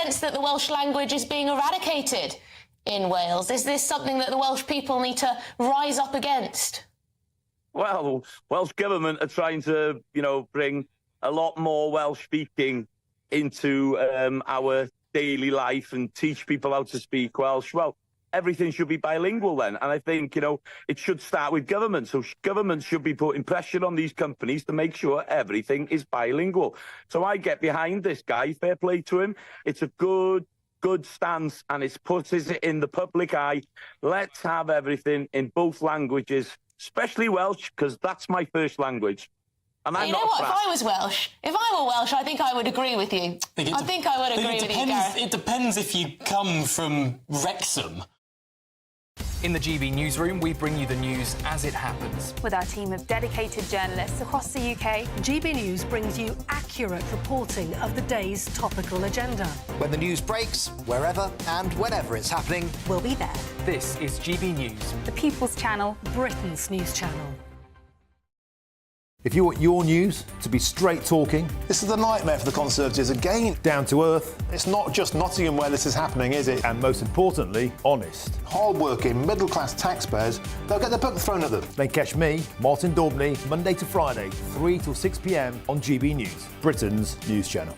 sense that the Welsh language is being eradicated in Wales? Is this something that the Welsh people need to rise up against? Well, Welsh Government are trying to, bring a lot more Welsh speaking into our daily life and teach people how to speak Welsh. Well, everything should be bilingual then. And I think, it should start with government. So government should be putting pressure on these companies to make sure everything is bilingual. So I get behind this guy, fair play to him. It's a good stance, and it puts it in the public eye. Let's have everything in both languages, especially Welsh, because that's my first language. And I'm you know what? If I was Welsh, if I were Welsh, I think I would agree with you. I think I would agree with you, Gareth. It depends if you come from Wrexham. In the GB Newsroom, we bring you the news as it happens. With our team of dedicated journalists across the UK, GB News brings you accurate reporting of the day's topical agenda. When the news breaks, wherever and whenever it's happening, we'll be there. This is GB News, the People's Channel, Britain's news channel. If you want your news to be straight talking... This is a nightmare for the Conservatives again. Down to earth. It's not just Nottingham where this is happening, is it? And most importantly, honest. Hard-working, middle-class taxpayers, they'll get their book thrown at them. Then catch me, Martin Daubney, Monday to Friday, 3 till 6 p.m. on GB News, Britain's news channel.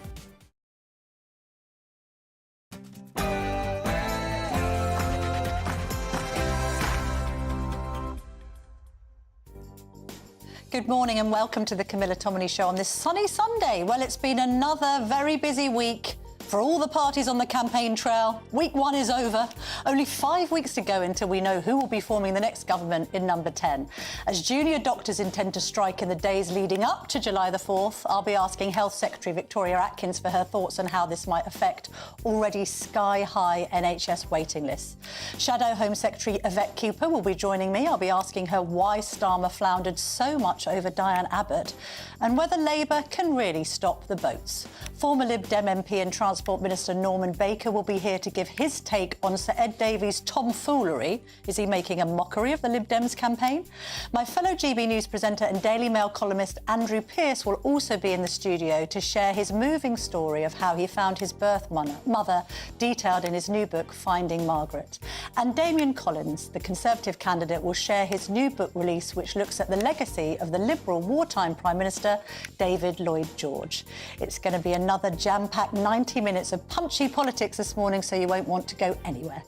Good morning and welcome to the Camilla Tominey Show on this sunny Sunday. Well, it's been another very busy week for all the parties on the campaign trail. Week 1 is over. Only 5 weeks to go until we know who will be forming the next government in number 10. As junior doctors intend to strike in the days leading up to July the 4th, I'll be asking Health Secretary Victoria Atkins for her thoughts on how this might affect already sky-high NHS waiting lists. Shadow Home Secretary Yvette Cooper will be joining me. I'll be asking her why Starmer floundered so much over Diane Abbott and whether Labour can really stop the boats. Former Lib Dem MP and Transport Minister Norman Baker will be here to give his take on Sir Ed Davies' tomfoolery. Is he making a mockery of the Lib Dems campaign? My fellow GB News presenter and Daily Mail columnist Andrew Pearce will also be in the studio to share his moving story of how he found his birth mother, detailed in his new book, Finding Margaret. And Damien Collins, the Conservative candidate, will share his new book release, which looks at the legacy of the Liberal wartime Prime Minister, David Lloyd George. It's going to be another jam-packed 90 minutes of punchy politics this morning, so you won't want to go anywhere.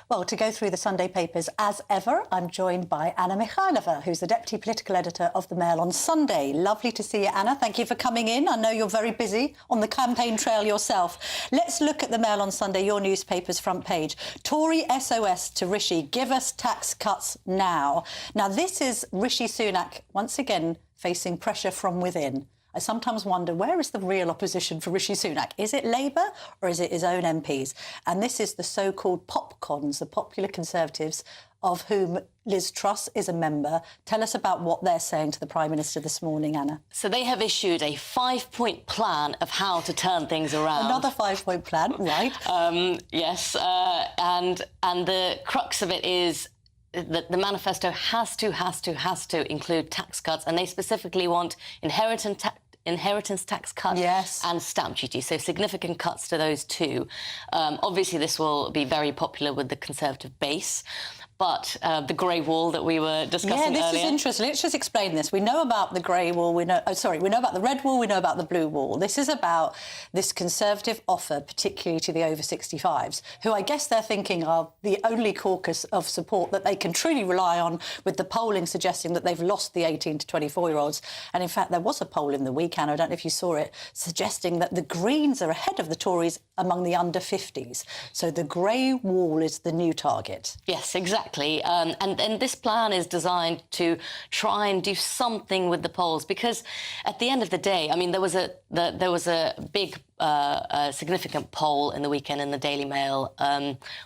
Well, to go through the Sunday papers, as ever, I'm joined by Anna Mikhailova, who's the Deputy Political Editor of The Mail on Sunday. Lovely to see you, Anna. Thank you for coming in. I know you're very busy on the campaign trail yourself. Let's look at The Mail on Sunday, your newspaper's front page. Tory SOS to Rishi, give us tax cuts now. Now, this is Rishi Sunak, once again, facing pressure from within. I sometimes wonder, where is the real opposition for Rishi Sunak? Is it Labour or is it his own MPs? And this is the so-called popcons, the popular Conservatives, of whom Liz Truss is a member. Tell us about what they're saying to the Prime Minister this morning, Anna. So they have issued a 5-point plan of how to turn things around. Another 5-point plan, right. Yes, and the crux of it is that the manifesto has to include tax cuts, and they specifically want inheritance tax cuts, yes, and stamp duty, so significant cuts to those two. Obviously, this will be very popular with the Conservative base. But the grey wall that we were discussing earlier... Yeah, this is interesting. Let's just explain this. We know about the grey wall, we know about the red wall, we know about the blue wall. This is about this Conservative offer, particularly to the over-65s, who I guess they're thinking are the only caucus of support that they can truly rely on, with the polling suggesting that they've lost the 18 to 24-year-olds. And in fact, there was a poll in the week, Anna, I don't know if you saw it, suggesting that the Greens are ahead of the Tories among the under-50s. So the grey wall is the new target. Yes, exactly. And this plan is designed to try and do something with the polls, because at the end of the day, I mean, there was a big a significant poll in the weekend in the Daily Mail,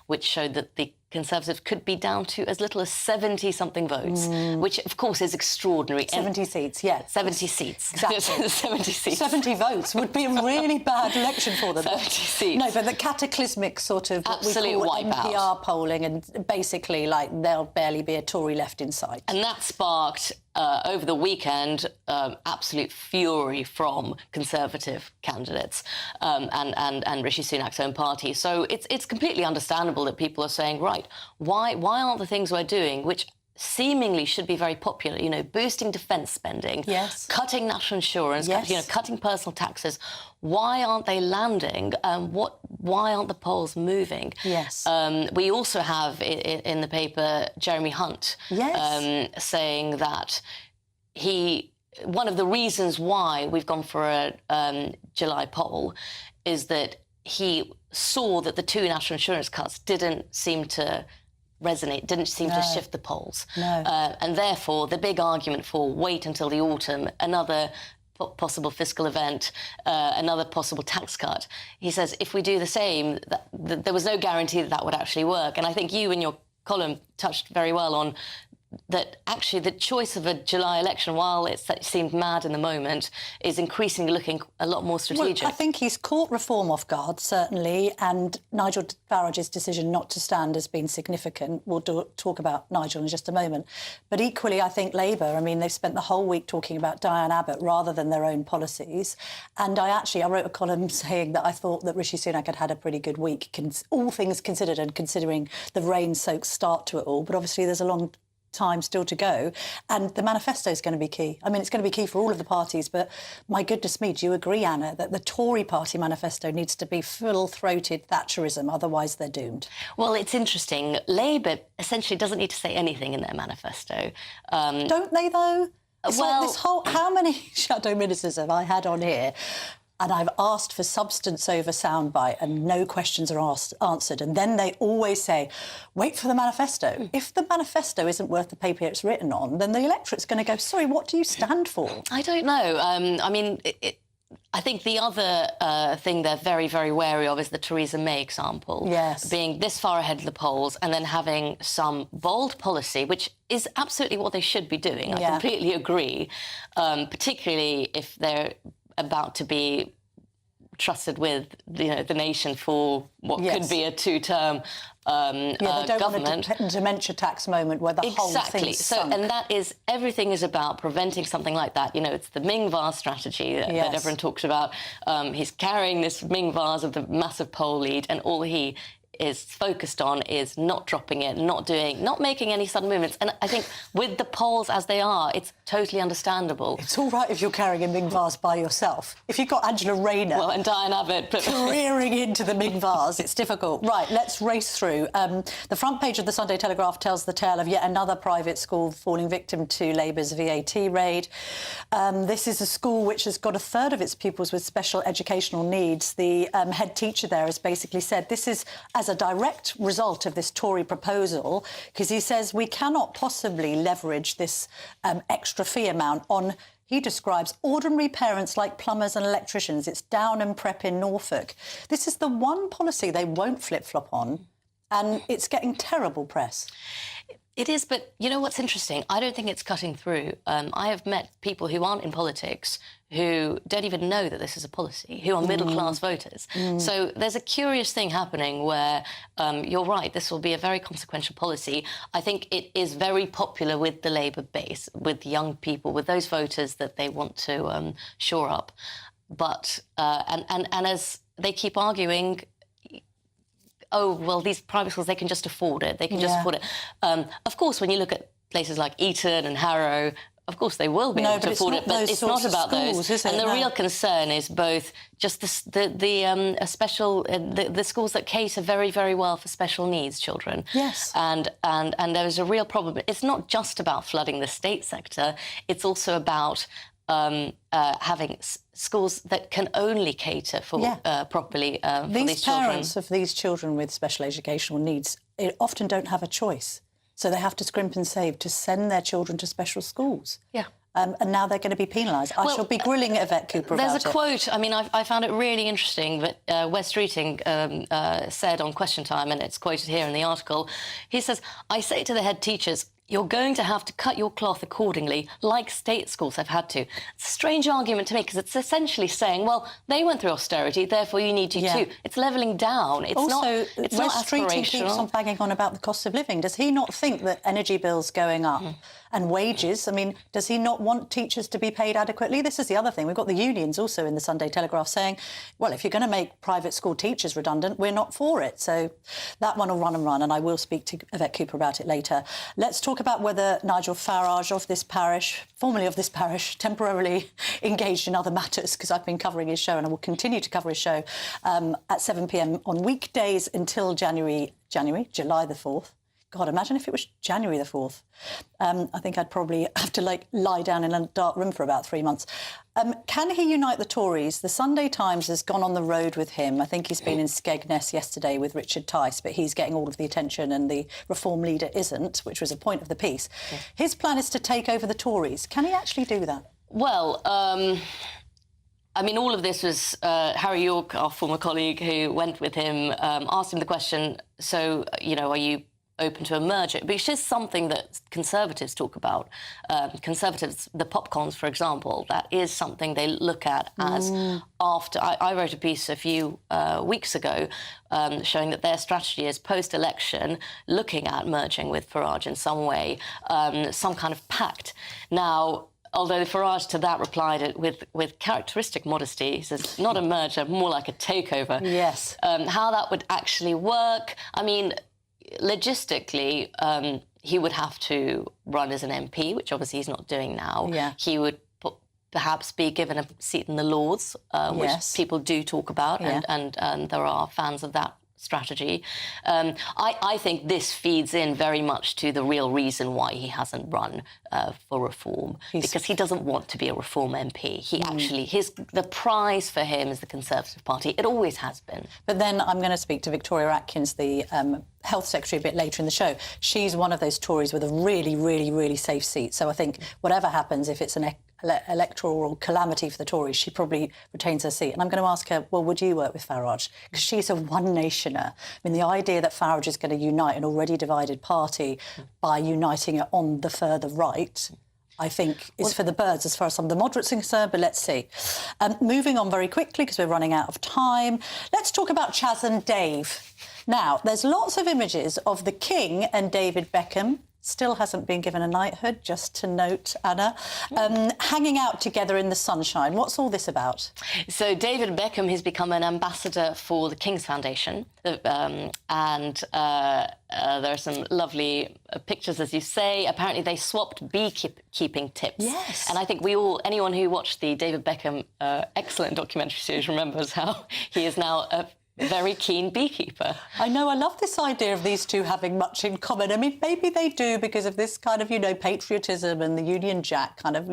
which showed that the Conservatives could be down to as little as 70-something votes, which, of course, is extraordinary. 70 seats, yeah. 70 seats. Exactly. 70 seats. 70 votes would be a really bad election for them. 70 seats. No, but the cataclysmic sort of what we Absolute call wipeout. NPR polling, and basically, like, there'll barely be a Tory left in sight. And that sparked, over the weekend, absolute fury from Conservative candidates and Rishi Sunak's own party. So it's completely understandable that people are saying, right, why aren't the things we're doing, which seemingly should be very popular, you know, boosting defence spending, yes, cutting national insurance, yes, you know, cutting personal taxes, why aren't they landing? Why aren't the polls moving? Yes. We also have in the paper Jeremy Hunt, yes, saying that one of the reasons why we've gone for a July poll is that he saw that the 2 national insurance cuts didn't seem to resonate, didn't seem to shift the polls. No. And therefore, the big argument for wait until the autumn, another possible fiscal event, another possible tax cut. He says, if we do the same, there was no guarantee that would actually work. And I think you in your column touched very well on that actually the choice of a July election, while it seemed mad in the moment, is increasingly looking a lot more strategic. Well, I think he's caught reform off guard, certainly, and Nigel Farage's decision not to stand has been significant. We'll talk about Nigel in just a moment. But equally, I think Labour, I mean, they've spent the whole week talking about Diane Abbott rather than their own policies. And I wrote a column saying that I thought that Rishi Sunak had a pretty good week, all things considered, and considering the rain-soaked start to it all. But obviously there's a long time still to go, and the manifesto is going to be key. I mean, it's going to be key for all of the parties, but my goodness me, do you agree, Anna, that the Tory party manifesto needs to be full-throated Thatcherism, otherwise they're doomed? Well, it's interesting. Labour essentially doesn't need to say anything in their manifesto. Don't they, though? It's well, like this whole... How many shadow ministers have I had on here? And I've asked for substance over soundbite and no questions are answered. And then they always say, wait for the manifesto. If the manifesto isn't worth the paper it's written on, then the electorate's going to go, sorry, what do you stand for? I don't know. I mean, I think the other thing they're very, very wary of is the Theresa May example. Yes. Being this far ahead of the polls and then having some bold policy, which is absolutely what they should be doing. I completely agree, particularly if they're about to be trusted with, you know, the nation for what could be a 2-term they don't government. want a dementia tax moment where the whole thing's sunk. And that is, everything is about preventing something like that. You know, it's the Ming vase strategy that everyone talks about. He's carrying this Ming vase of the massive poll lead, and all he is focused on is not dropping it, not making any sudden movements. And I think with the polls as they are, it's totally understandable. It's all right if you're carrying a Ming vase by yourself. If you've got Angela Rayner... Well, and Diane Abbott... careering into the Ming vase, it's difficult. Right, let's race through. The front page of the Sunday Telegraph tells the tale of yet another private school falling victim to Labour's VAT raid. This is a school which has got a third of its pupils with special educational needs. The head teacher there has basically said this is as a direct result of this Tory proposal, because he says we cannot possibly leverage this extra fee amount on, he describes, ordinary parents like plumbers and electricians. It's down and prep in Norfolk. This is the one policy they won't flip-flop on, and it's getting terrible press. It is, but you know what's interesting? I don't think it's cutting through. I have met people who aren't in politics who don't even know that this is a policy, who are middle-class voters. So there's a curious thing happening where, you're right, this will be a very consequential policy. I think it is very popular with the Labour base, with young people, with those voters that they want to shore up. But, and as they keep arguing, oh, well, these private schools, they can just afford it. They can just afford it. Of course, when you look at places like Eton and Harrow, of course they will be able to afford it, but it's not about those. And the real concern is both just the schools that cater very, very well for special needs children. Yes. And there is a real problem. It's not just about flooding the state sector. It's also about having schools that can only cater for properly for these children. Parents of these children with special educational needs often don't have a choice. So they have to scrimp and save to send their children to special schools. Yeah. And now they're going to be penalised. I shall be grilling Yvette Cooper about it. There's a quote, I mean, I found it really interesting that Wes Streeting said on Question Time, and it's quoted here in the article. He says, "I say to the head teachers, you're going to have to cut your cloth accordingly, like state schools have had to." It's a strange argument to make, because it's essentially saying, well, they went through austerity, therefore you need to too. It's levelling down. It's also, it's Wes not Streeting keeps on banging on about the cost of living. Does he not think that energy bills going up and wages, I mean, does he not want teachers to be paid adequately? This is the other thing. We've got the unions also in the Sunday Telegraph saying, well, if you're going to make private school teachers redundant, we're not for it. So that one will run and run, and I will speak to Yvette Cooper about it later. Let's talk about whether Nigel Farage of this parish, formerly of this parish, temporarily engaged in other matters, because I've been covering his show and I will continue to cover his show at 7 p.m. on weekdays until July the 4th. God, imagine if it was January the 4th. I think I'd probably have to, lie down in a dark room for about 3 months. Can he unite the Tories? The Sunday Times has gone on the road with him. I think he's been in Skegness yesterday with Richard Tice, but he's getting all of the attention and the Reform leader isn't, which was a point of the piece. Yeah. His plan is to take over the Tories. Can he actually do that? Well, I mean, all of this was Harry York, our former colleague, who went with him, asked him the question, so, are you open to a merger? Which is something that Conservatives talk about. Conservatives, the popcorns, for example, that is something they look at as after... I wrote a piece a few weeks ago showing that their strategy is post-election looking at merging with Farage in some way, some kind of pact. Now, although Farage to that replied with characteristic modesty, he says, not a merger, more like a takeover. Yes. How that would actually work, I mean, logistically, he would have to run as an MP, which obviously he's not doing now. Yeah. He would perhaps be given a seat in the Lords, which people do talk about, and there are fans of that strategy. I think this feeds in very much to the real reason why he hasn't run for Reform, because he doesn't want to be a Reform MP. He actually, the prize for him is the Conservative Party. It always has been. But then I'm going to speak to Victoria Atkins, the Health Secretary, a bit later in the show. She's one of those Tories with a really, really, really safe seat. So I think whatever happens, if it's an electoral calamity for the Tories, she probably retains her seat. And I'm going to ask her, well, would you work with Farage? Because she's a one-nationer. I mean, the idea that Farage is going to unite an already divided party by uniting it on the further right, I think, is for the birds as far as some of the moderates are concerned, but let's see. Moving on very quickly, because we're running out of time, let's talk about Chaz and Dave. Now, there's lots of images of the King and David Beckham. Still hasn't been given a knighthood, just to note, Anna. Hanging out together in the sunshine. What's all this about? So David Beckham has become an ambassador for the King's Foundation, and there are some lovely pictures, as you say. Apparently they swapped beekeeping tips. Yes. And I think anyone who watched the David Beckham excellent documentary series remembers how he is now a very keen beekeeper. I know, I love this idea of these two having much in common. I mean, maybe they do because of this kind of, patriotism, and the Union Jack kind of,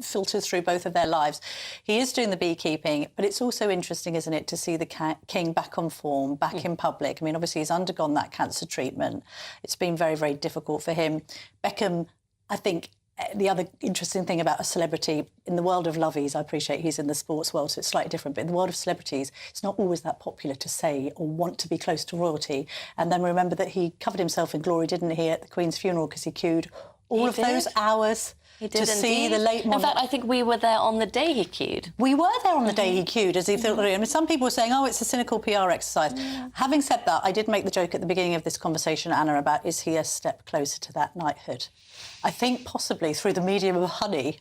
filters through both of their lives. He is doing the beekeeping, but it's also interesting, isn't it, to see the King back on form, back in public. I mean, obviously he's undergone that cancer treatment. It's been very, very difficult for him. Beckham, I think, the other interesting thing about a celebrity, in the world of lovies, I appreciate he's in the sports world, so it's slightly different, but in the world of celebrities, it's not always that popular to say or want to be close to royalty. And then remember that he covered himself in glory, didn't he, at the Queen's funeral, because he queued all of those hours to see the late monarch. In fact, I think we were there on the day he queued. We were there on the day he queued, as he thought. I mean, some people were saying, oh, it's a cynical PR exercise. Having said that, I did make the joke at the beginning of this conversation, Anna, about is he a step closer to that knighthood? I think possibly through the medium of honey.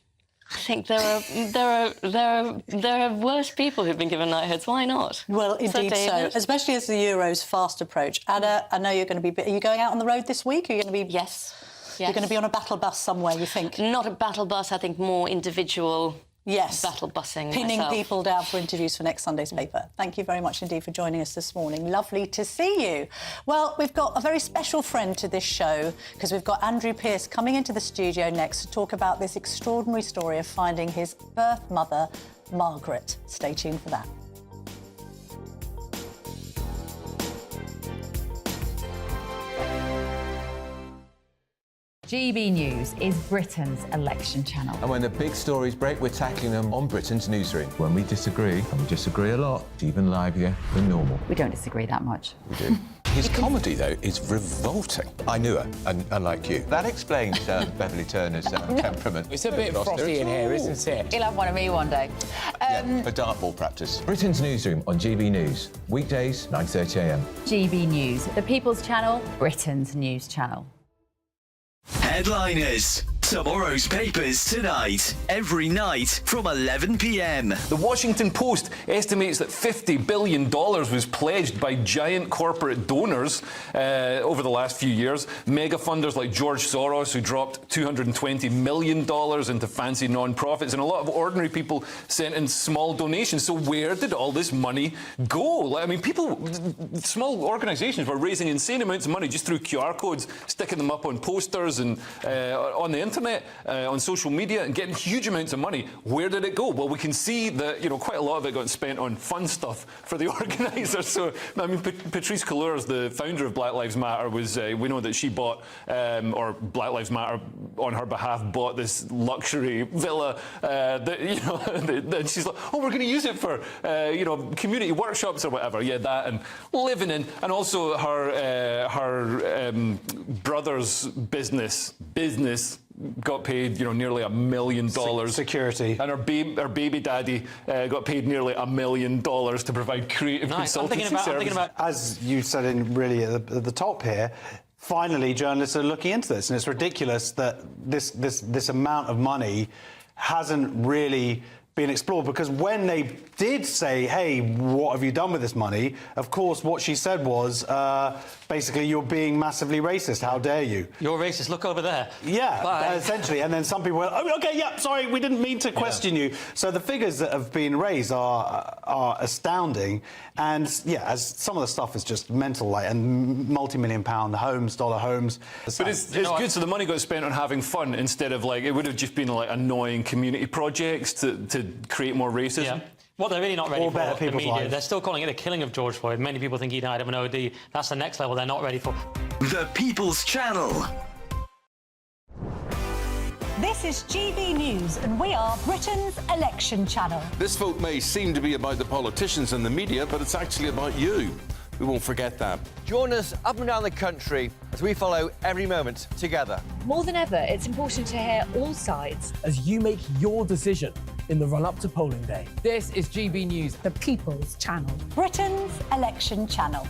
I think there are worse people who've been given knighthoods. Why not? Well, indeed so, especially as the Euros fast approach. Anna, I know you're going to be... Are you going out on the road this week? Are you going to be... Yes. You're going to be on a battle bus somewhere, you think? Not a battle bus, I think more individual battle bussing pinning myself. people down for interviews for next Sunday's paper. Thank you very much indeed for joining us this morning. Lovely to see you. Well, we've got a very special friend to this show, because we've got Andrew Pearce coming into the studio next to talk about this extraordinary story of finding his birth mother, Margaret. Stay tuned for that. GB News is Britain's election channel. And when the big stories break, we're tackling them on Britain's Newsroom. When we disagree, and we disagree a lot, it's even livelier than normal. We don't disagree that much. We do. His comedy, though, is revolting. I knew her, unlike you. That explains Beverly Turner's temperament. It's a bit frosty in here, isn't it? You'll have one of me one day. Yeah, for dartball practice. Britain's Newsroom on GB News. Weekdays, 9:30 a.m. GB News, the People's Channel, Britain's news channel. Headliners. Tomorrow's papers tonight, every night from 11 p.m. The Washington Post estimates that $50 billion was pledged by giant corporate donors over the last few years. Mega funders like George Soros, who dropped $220 million into fancy non-profits, and a lot of ordinary people sent in small donations. So where did all this money go? I mean, small organisations were raising insane amounts of money just through QR codes, sticking them up on posters and on the internet, on social media, and getting huge amounts of money. Where did it go? Well, we can see that quite a lot of it got spent on fun stuff for the organisers. So, I mean, Patrice Cullors, the founder of Black Lives Matter, we know that she bought, or Black Lives Matter on her behalf bought this luxury villa and she's like, oh, we're going to use it for community workshops or whatever. Yeah, that, and living in, and also her brother's business got paid, nearly $1 million. Security. And her baby daddy got paid nearly $1 million to provide creative consultancy services. I'm thinking about, as you said at the top here, finally journalists are looking into this, and it's ridiculous that this amount of money hasn't really been explored, because when they did say, hey, what have you done with this money, of course what she said was basically, you're being massively racist, how dare you. You're racist, look over there. Yeah, essentially, and then some people were, oh, okay, yeah, sorry, we didn't mean to question you. So the figures that have been raised are astounding, and yeah, as some of the stuff is just mental, like, and multi-million-pound homes, dollar homes. But it's good, so the money got spent on having fun instead of, like, it would have just been like annoying community projects to create more racism. Yeah. What they're really not ready for, the media, lives. They're still calling it the killing of George Floyd. Many people think he died of an OD. That's the next level they're not ready for. The People's Channel. This is GB News, and we are Britain's election channel. This vote may seem to be about the politicians and the media, but it's actually about you. We won't forget that. Join us up and down the country as we follow every moment together. More than ever, it's important to hear all sides as you make your decision in the run-up to polling day. This is GB News, the People's Channel. Britain's election channel.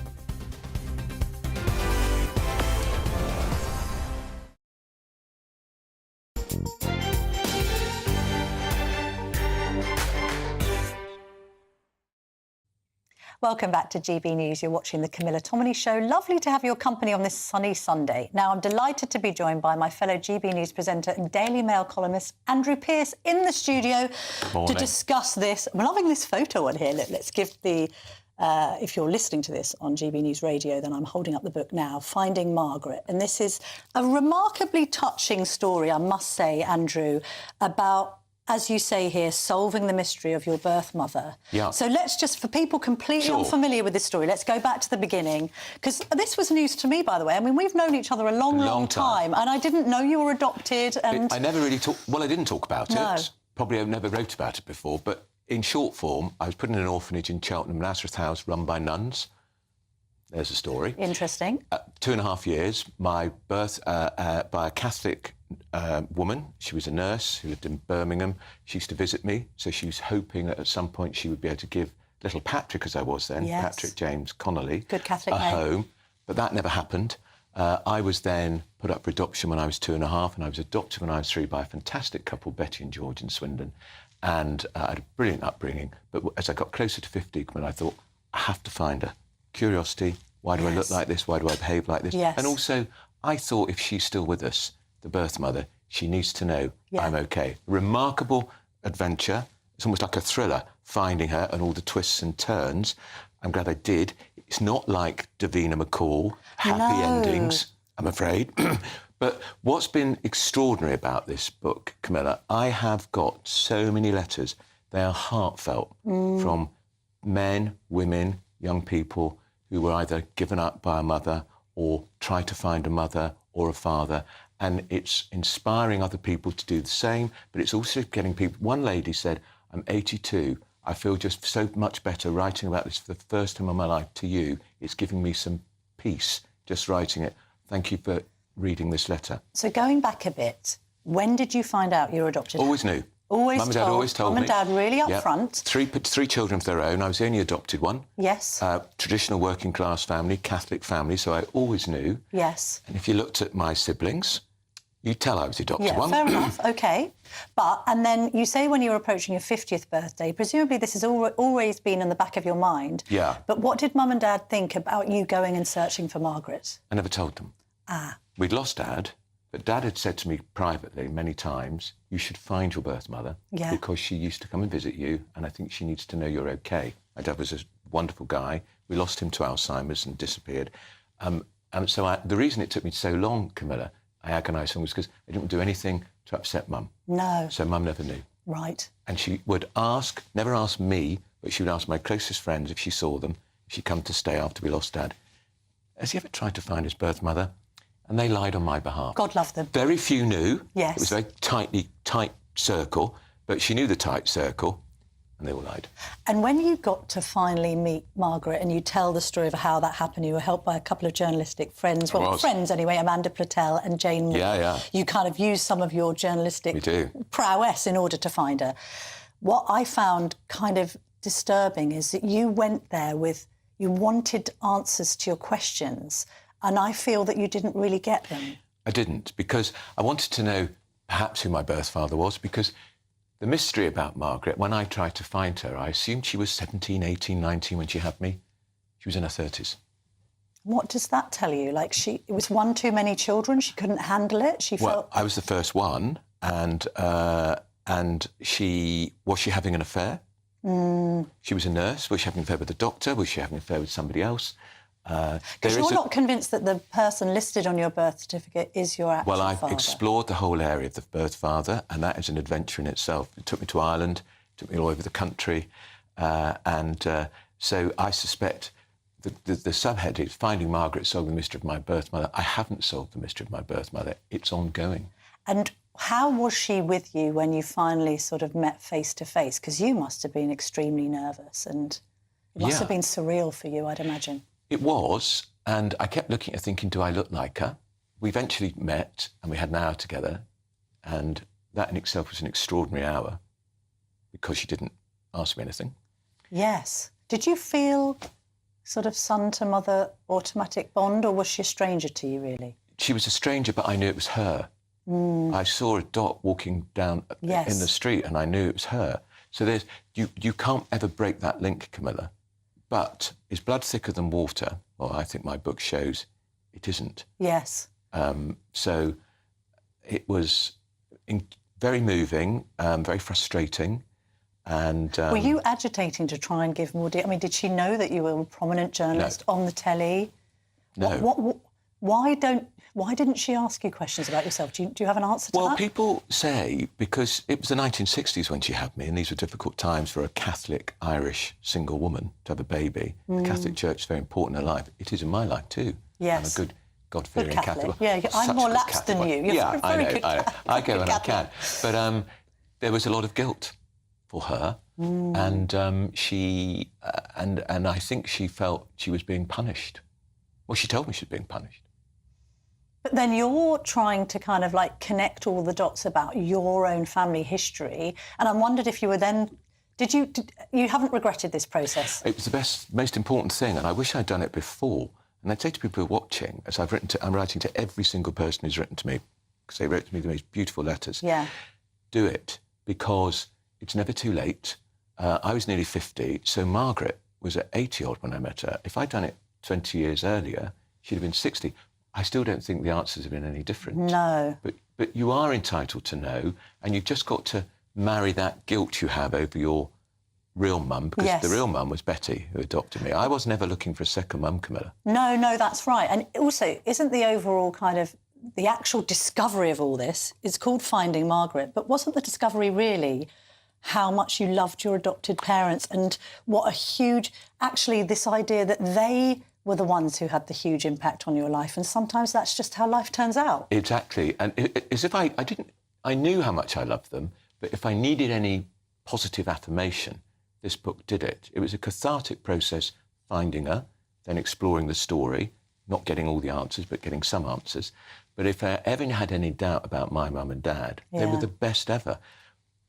Welcome back to GB News. You're watching The Camilla Tominey Show. Lovely to have your company on this sunny Sunday. Now, I'm delighted to be joined by my fellow GB News presenter and Daily Mail columnist, Andrew Pearce, in the studio to discuss this. I'm loving this photo on here. Let's give the... if you're listening to this on GB News Radio, then I'm holding up the book now, Finding Margaret. And this is a remarkably touching story, I must say, Andrew, about, as you say here, solving the mystery of your birth mother. Yeah. So let's just, for people completely unfamiliar with this story, let's go back to the beginning. Because this was news to me, by the way. I mean, we've known each other a long time. And I didn't know you were adopted. And I never really talked... Well, I didn't talk about No. it. Probably I never wrote about it before. But in short form, I was put in an orphanage in Cheltenham, Nazareth House, run by nuns. There's a story. Interesting. 2.5 years, my birth by a Catholic woman. She was a nurse who lived in Birmingham. She used to visit me, so she was hoping that at some point she would be able to give little Patrick, as I was then, Yes. Patrick James Connolly, Good Catholic a name. home. But that never happened. I was then put up for adoption when I was 2.5, and I was adopted when I was 3 by a fantastic couple, Betty and George in Swindon. And I had a brilliant upbringing. But as I got closer to 50, I thought, I have to find her. Curiosity, why do I look like this? Why do I behave like this? Yes. And also, I thought if she's still with us, the birth mother, she needs to know I'm OK. Remarkable adventure. It's almost like a thriller, finding her and all the twists and turns. I'm glad I did. It's not like Davina McCall, happy endings, I'm afraid. But what's been extraordinary about this book, Camilla, I have got so many letters. They are heartfelt from men, women, young people who were either given up by a mother or tried to find a mother or a father, and it's inspiring other people to do the same, but it's also getting people... One lady said, I'm 82, I feel just so much better writing about this for the first time in my life to you. It's giving me some peace, just writing it. Thank you for reading this letter. So going back a bit, when did you find out you were adopted? Always knew. Always Mum and told. Dad always told me. Mum and Dad really up Yep. front. Three children of their own. I was the only adopted one. Yes. Traditional working class family, Catholic family, so I always knew. Yes. And if you looked at my siblings, you'd tell I was the adopted Yeah, one. fair enough. OK. But, and then you say when you were approaching your 50th birthday, presumably this has always been in the back of your mind. Yeah. But what did Mum and Dad think about you going and searching for Margaret? I never told them. Ah. We'd lost Dad, but Dad had said to me privately many times, you should find your birth mother Yeah. because she used to come and visit you, and I think she needs to know you're OK. My dad was a wonderful guy. We lost him to Alzheimer's and disappeared. And so the reason it took me so long, Camilla, I agonised on was because I didn't do anything to upset Mum. No. So Mum never knew. Right. And she would never ask me, but she would ask my closest friends if she saw them, if she'd come to stay after we lost Dad. Has he ever tried to find his birth mother? And they lied on my behalf. God love them. Very few knew. Yes. It was a very tight circle, but she knew the tight circle, and they all lied. And when you got to finally meet Margaret and you tell the story of how that happened, you were helped by a couple of journalistic friends, well, friends anyway, Amanda Platel and Jane Moore. Yeah. You kind of used some of your journalistic We do. prowess in order to find her. What I found kind of disturbing is that you went there with, you wanted answers to your questions, and I feel that you didn't really get them. I didn't, because I wanted to know perhaps who my birth father was, because the mystery about Margaret, when I tried to find her, I assumed she was 17, 18, 19 when she had me. She was in her 30s. What does that tell you? Like, it was one too many children, she couldn't handle it, she Well, felt... I was the first one, and she... Was she having an affair? She was a nurse. Was she having an affair with a doctor? Was she having an affair with somebody else? Because you're not convinced that the person listed on your birth certificate is your actual Well, I've father. explored the whole area of the birth father, and that is an adventure in itself. It took me to Ireland, took me all over the country, so I suspect the subhead is Finding Margaret, Solving the Mystery of My Birth Mother. I haven't solved the mystery of my birth mother. It's ongoing. And how was she with you when you finally sort of met face to face? Because you must have been extremely nervous, and it must Yeah. have been surreal for you, I'd imagine. It was, and I kept looking at her thinking, do I look like her? We eventually met, and we had an hour together, and that in itself was an extraordinary hour, because she didn't ask me anything. Yes. Did you feel sort of son to mother automatic bond, or was she a stranger to you, really? She was a stranger, but I knew it was her. I saw a dot walking down in the street, and I knew it was her. So you can't ever break that link, Camilla. But is blood thicker than water? Well, I think my book shows it isn't. Yes. So it was very moving, very frustrating. And were you agitating to try and give more... I mean, did she know that you were a prominent journalist on the telly? No. Why didn't she ask you questions about yourself? Do you have an answer to that? Well, people say, because it was the 1960s when she had me, and these were difficult times for a Catholic Irish single woman to have a baby. The Catholic Church is very important in her life. It is in my life too. Yes. I'm a good God-fearing Good Catholic. Catholic. Yeah, I'm Such more a good lapsed than Catholic. you. You're Yeah, very I good know. I go when Catholic. I can. But there was a lot of guilt for her, and she and I think she felt she was being punished. Well, she told me she was being punished. But then you're trying to kind of like connect all the dots about your own family history, and I wondered if you were then... You haven't regretted this process? It was the most important thing, and I wish I'd done it before. And I'd say to people who are watching, as I'm writing to every single person who's written to me, because they wrote to me the most beautiful letters. Yeah. Do it, because it's never too late. I was nearly 50, so Margaret was at 80-odd when I met her. If I'd done it 20 years earlier, she'd have been 60. I still don't think the answers have been any different. No. But you are entitled to know, and you've just got to marry that guilt you have over your real mum, because the real mum was Betty, who adopted me. I was never looking for a second mum, Camilla. No, that's right. And also, isn't the overall kind of... The actual discovery of all this is called Finding Margaret, but wasn't the discovery really how much you loved your adopted parents and what a huge... Actually, this idea that they were the ones who had the huge impact on your life, and sometimes that's just how life turns out. Exactly. And as if I knew how much I loved them, but if I needed any positive affirmation, this book did it. It was a cathartic process, finding her, then exploring the story, not getting all the answers, but getting some answers. But if I ever had any doubt about my mum and dad, they were the best ever.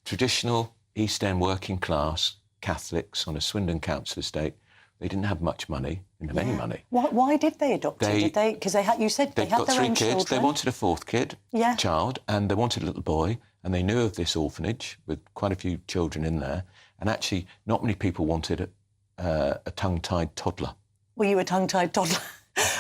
Traditional East End working class Catholics on a Swindon council estate. They didn't have much money, didn't have any money. Why did they adopt you? Did they? Because you said they had got their 3 own kids. children. They wanted a 4th child, and they wanted a little boy, and they knew of this orphanage with quite a few children in there. And actually, not many people wanted a tongue-tied toddler. Were you a tongue-tied toddler?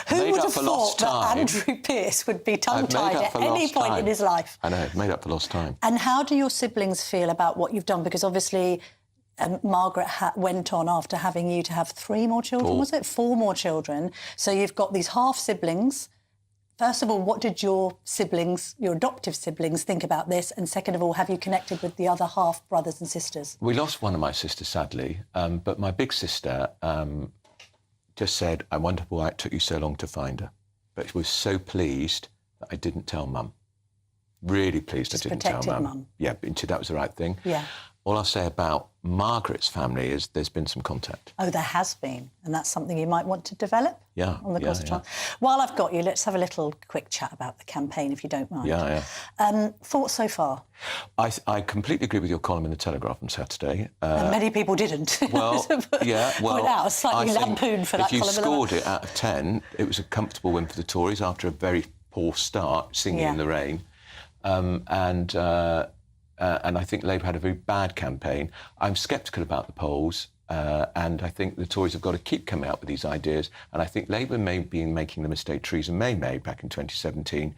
Who would have thought that Andrew Pearce would be tongue-tied at any point in his life? I know, made up for lost time. And how do your siblings feel about what you've done? Because obviously Margaret went on after having you to have 3 more children, was it? 4 more children. So you've got these half-siblings. First of all, what did your siblings, your adoptive siblings, think about this? And second of all, have you connected with the other half brothers and sisters? We lost one of my sisters, sadly, but my big sister just said, I wonder why it took you so long to find her. But she was so pleased that I didn't tell Mum. Really pleased Just I didn't tell protected Mum. Yeah, that was the right thing. Yeah. All I'll say about Margaret's family is there's been some contact. Oh, there has been. And that's something you might want to develop? Yeah. On the course of time. While I've got you, let's have a little quick chat about the campaign, if you don't mind. Yeah. Thoughts so far? I completely agree with your column in the Telegraph on Saturday. And many people didn't. Well, Point out, a slightly lampooned for that column. column. If you scored it out of 10, it was a comfortable win for the Tories after a very poor start, singing in the rain. And I think Labour had a very bad campaign. I'm sceptical about the polls, and I think the Tories have got to keep coming out with these ideas. And I think Labour may be making the mistake Theresa May made back in 2017.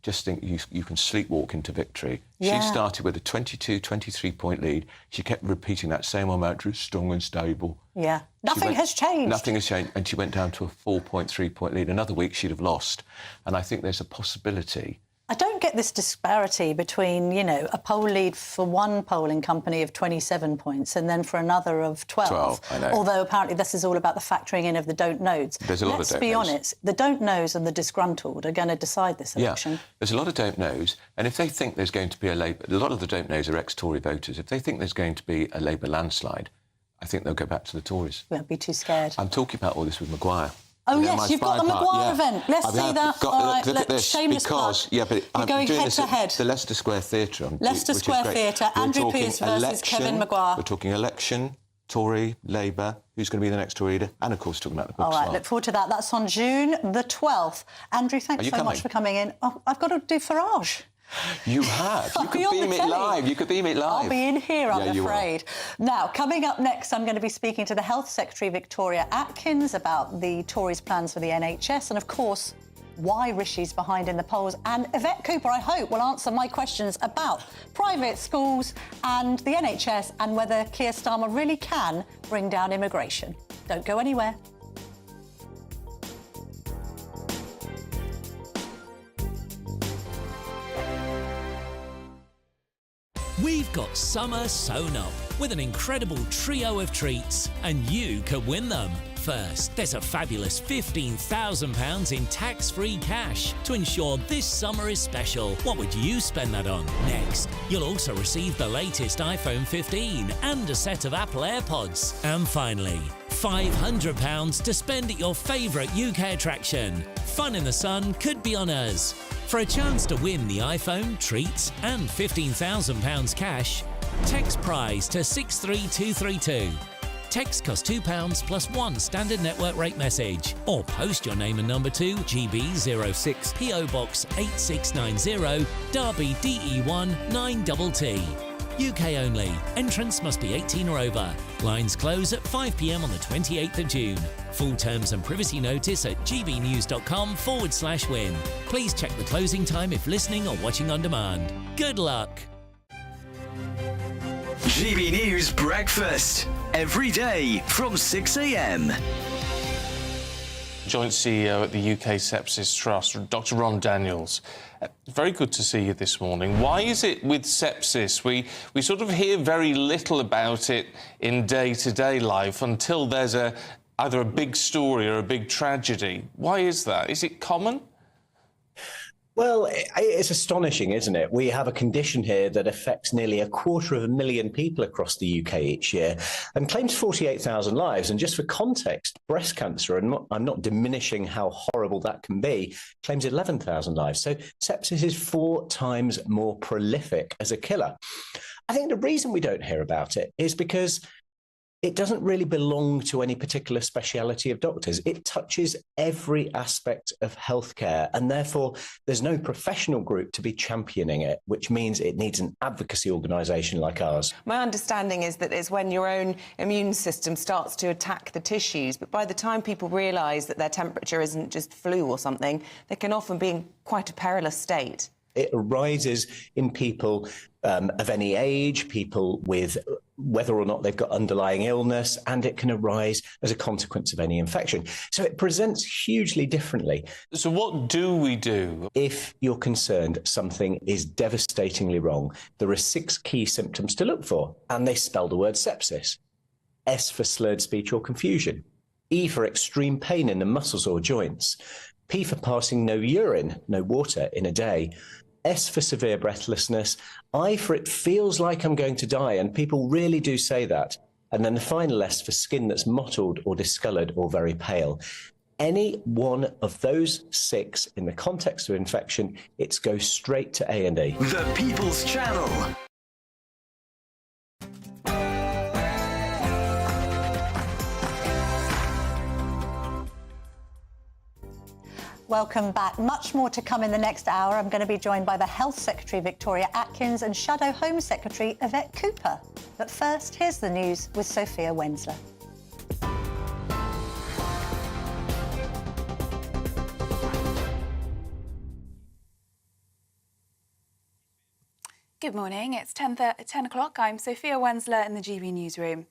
Just think you can sleepwalk into victory. Yeah. She started with a 22, 23-point lead. She kept repeating that same old mantra, strong and stable. Yeah. Nothing has changed. Nothing has changed. And she went down to a 4.3-point lead. Another week she'd have lost. And I think there's a possibility. I don't get this disparity between, a poll lead for one polling company of 27 points and then for another of 12. I know. Although apparently this is all about the factoring in of the don't knows. There's a lot of don't knows. Let's be honest, the don't knows and the disgruntled are going to decide this election. Yeah, there's a lot of don't knows. And if they think there's going to be a lot of the don't knows are ex-Tory voters. If they think there's going to be a Labour landslide, I think they'll go back to the Tories. Won't be too scared. I'm talking about all this with Maguire. Oh, yes, you've got the Maguire event. Let's see that. All right, look at this. Shameless plug. Yeah, but You're going head-to-head. The Leicester Square Theatre. Leicester Square Theatre, Andrew Pearce versus Kevin Maguire. We're talking election, Tory, Labour, who's going to be the next Tory leader, and, of course, talking about the book. All right, look forward to that. That's on June the 12th. Andrew, thanks so much for coming in. Oh, I've got to do Farage. You have. You could beam it live. You could beam it live. I'll be in here, I'm afraid. Now, coming up next, I'm going to be speaking to the Health Secretary, Victoria Atkins, about the Tories' plans for the NHS and, of course, why Rishi's behind in the polls. And Yvette Cooper, I hope, will answer my questions about private schools and the NHS and whether Keir Starmer really can bring down immigration. Don't go anywhere. We've got summer sewn up with an incredible trio of treats, and you could win them. First, there's a fabulous £15,000 in tax-free cash to ensure this summer is special. What would you spend that on? Next, you'll also receive the latest iPhone 15 and a set of Apple AirPods. And finally, £500 to spend at your favourite UK attraction. Fun in the sun could be on us. For a chance to win the iPhone, treats and £15,000 cash, text prize to 63232. Text costs £2 plus 1 standard network rate message, or post your name and number to GB06 PO Box 8690 Derby DE1 9TT. UK only. Entrance must be 18 or over. Lines close at 5 p.m. on the 28th of June. Full terms and privacy notice at gbnews.com/win. Please check the closing time if listening or watching on demand. Good luck. GB News Breakfast. Every day from 6 a.m. Joint CEO at the UK Sepsis Trust, Dr. Ron Daniels. Very good to see you this morning. Why is it with sepsis we sort of hear very little about it in day-to-day life until there's a either a big story or a big tragedy. Why is that? Is it common? Well, it's astonishing, isn't it? We have a condition here that affects nearly 250,000 people across the UK each year and claims 48,000 lives. And just for context, breast cancer, and I'm not diminishing how horrible that can be, claims 11,000 lives. So sepsis is 4 times more prolific as a killer. I think the reason we don't hear about it is because it doesn't really belong to any particular speciality of doctors. It touches every aspect of healthcare, and therefore there's no professional group to be championing it, which means it needs an advocacy organisation like ours. My understanding is that it's when your own immune system starts to attack the tissues, but by the time people realise that their temperature isn't just flu or something, they can often be in quite a perilous state. It arises in people of any age, people with whether or not they've got underlying illness, and it can arise as a consequence of any infection. So it presents hugely differently. So what do we do? If you're concerned something is devastatingly wrong, there are 6 key symptoms to look for, and they spell the word sepsis. S for slurred speech or confusion. E for extreme pain in the muscles or joints. P for passing no urine, no water in a day. S for severe breathlessness. I for it feels like I'm going to die, and people really do say that. And then the final S for skin that's mottled or discoloured or very pale. Any one of those 6 in the context of infection, it's go straight to A&E. The People's Channel. Welcome back. Much more to come in the next hour. I'm going to be joined by the Health Secretary, Victoria Atkins, and Shadow Home Secretary, Yvette Cooper. But first, here's the news with Sophia Wensler. Good morning. It's 10 o'clock. I'm Sophia Wensler in the GB Newsroom.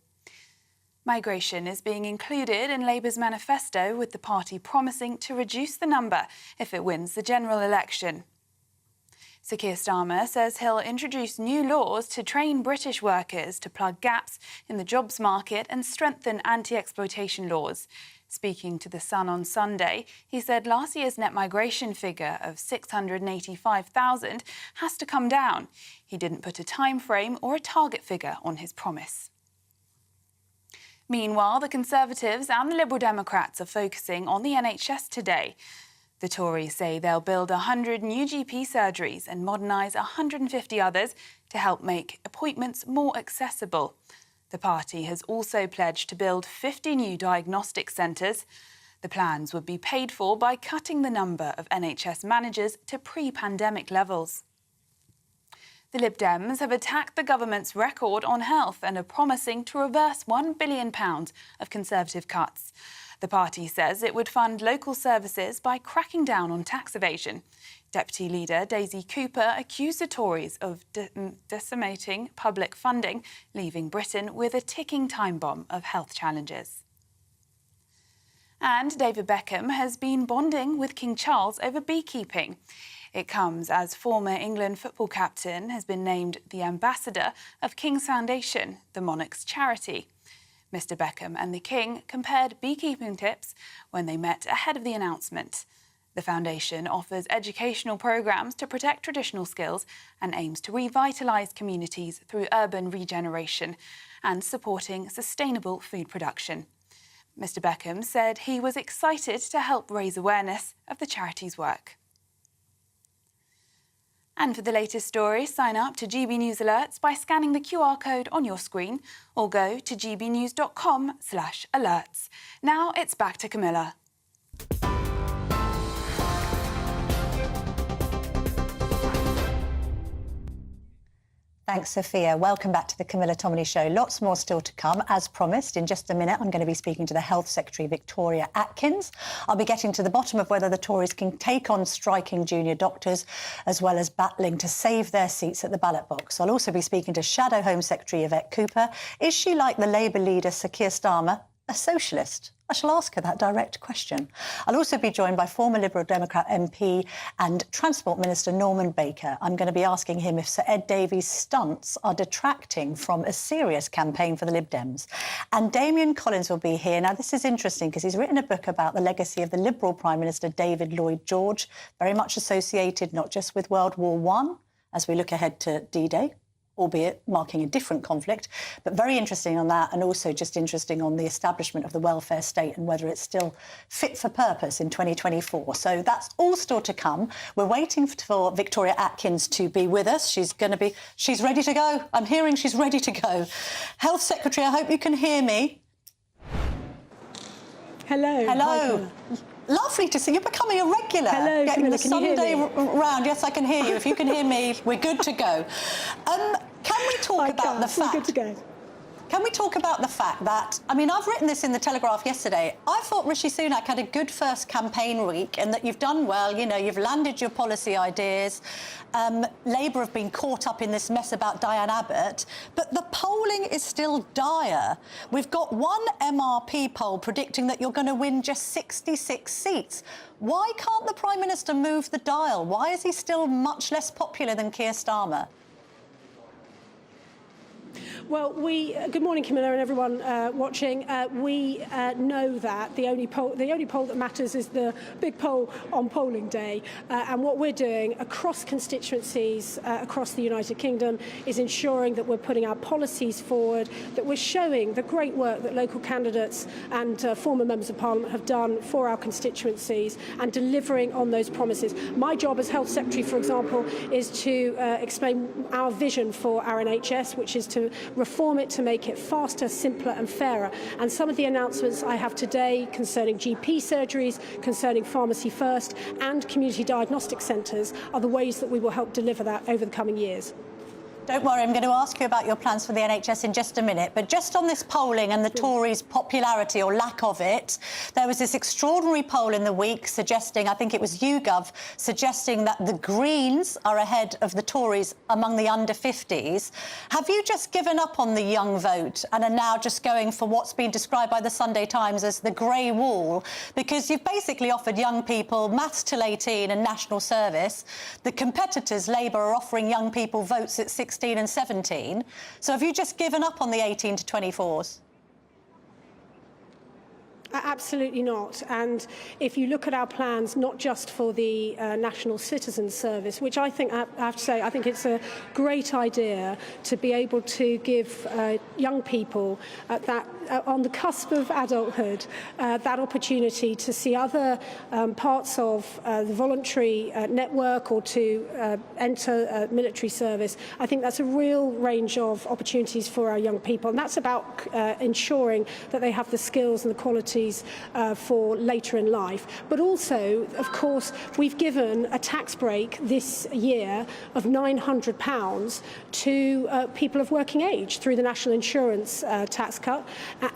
Migration is being included in Labour's manifesto, with the party promising to reduce the number if it wins the general election. Sir Keir Starmer says he'll introduce new laws to train British workers to plug gaps in the jobs market and strengthen anti-exploitation laws. Speaking to The Sun on Sunday, he said last year's net migration figure of 685,000 has to come down. He didn't put a time frame or a target figure on his promise. Meanwhile, the Conservatives and the Liberal Democrats are focusing on the NHS today. The Tories say they'll build 100 new GP surgeries and modernise 150 others to help make appointments more accessible. The party has also pledged to build 50 new diagnostic centres. The plans would be paid for by cutting the number of NHS managers to pre-pandemic levels. The Lib Dems have attacked the government's record on health and are promising to reverse £1 billion of Conservative cuts. The party says it would fund local services by cracking down on tax evasion. Deputy Leader Daisy Cooper accused the Tories of decimating public funding, leaving Britain with a ticking time bomb of health challenges. And David Beckham has been bonding with King Charles over beekeeping. It comes as former England football captain has been named the ambassador of King's Foundation, the monarch's charity. Mr Beckham and the King compared beekeeping tips when they met ahead of the announcement. The foundation offers educational programmes to protect traditional skills and aims to revitalise communities through urban regeneration and supporting sustainable food production. Mr Beckham said he was excited to help raise awareness of the charity's work. And for the latest stories, sign up to GB News Alerts by scanning the QR code on your screen or go to gbnews.com/alerts. Now it's back to Camilla. Thanks, Sophia. Welcome back to the Camilla Tominey Show. Lots more still to come. As promised, in just a minute, I'm going to be speaking to the Health Secretary, Victoria Atkins. I'll be getting to the bottom of whether the Tories can take on striking junior doctors, as well as battling to save their seats at the ballot box. I'll also be speaking to Shadow Home Secretary Yvette Cooper. Is she like the Labour leader, Sir Keir Starmer, a socialist? I shall ask her that direct question. I'll also be joined by former Liberal Democrat MP and Transport Minister Norman Baker. I'm going to be asking him if Sir Ed Davies' stunts are detracting from a serious campaign for the Lib Dems. And Damien Collins will be here. Now, this is interesting because he's written a book about the legacy of the Liberal Prime Minister David Lloyd George, very much associated not just with World War I, as we look ahead to D-Day, albeit marking a different conflict, but very interesting on that, and also just interesting on the establishment of the welfare state and whether it's still fit for purpose in 2024. So that's all still to come. We're waiting for Victoria Atkins to be with us. She's ready to go. I'm hearing she's ready to go. Health Secretary, I hope you can hear me. Hello. Hello. Lovely to see you. You're becoming a regular. Hello, getting Camilla, the can you Sunday hear me? round. Yes, I can hear you. If you can hear me, we're good to go. Can we talk about the fact? We're good to go. Can we talk about the fact that, I mean, I've written this in the Telegraph yesterday. I thought Rishi Sunak had a good first campaign week and that you've done well. You know, you've landed your policy ideas. Labour have been caught up in this mess about Diane Abbott, but the polling is still dire. We've got one MRP poll predicting that you're going to win just 66 seats. Why can't the Prime Minister move the dial? Why is he still much less popular than Keir Starmer? Well, good morning, Camilla, and everyone watching. We know that the only poll that matters is the big poll on polling day. And what we're doing across constituencies across the United Kingdom is ensuring that we're putting our policies forward, that we're showing the great work that local candidates and former members of Parliament have done for our constituencies and delivering on those promises. My job as Health Secretary, for example, is to explain our vision for our NHS, which is to reform it to make it faster, simpler and fairer. And some of the announcements I have today concerning GP surgeries, concerning Pharmacy First and community diagnostic centres are the ways that we will help deliver that over the coming years. Don't worry, I'm going to ask you about your plans for the NHS in just a minute. But just on this polling and the Tories' popularity or lack of it, there was this extraordinary poll in the week suggesting, I think it was YouGov, suggesting that the Greens are ahead of the Tories among the under 50s. Have you just given up on the young vote and are now just going for what's been described by the Sunday Times as the grey wall? Because you've basically offered young people maths till 18 and national service. The competitors, Labour, are offering young people votes at 16 and 17. So have you just given up on the 18 to 24s? Absolutely not. And if you look at our plans, not just for the National Citizen Service, which I have to say, I think it's a great idea to be able to give young people on the cusp of adulthood that opportunity to see other parts of the voluntary network or to enter military service. I think that's a real range of opportunities for our young people. And that's about ensuring that they have the skills and the qualities for later in life. But also, of course, we've given a tax break this year of £900 to people of working age through the National Insurance tax cut.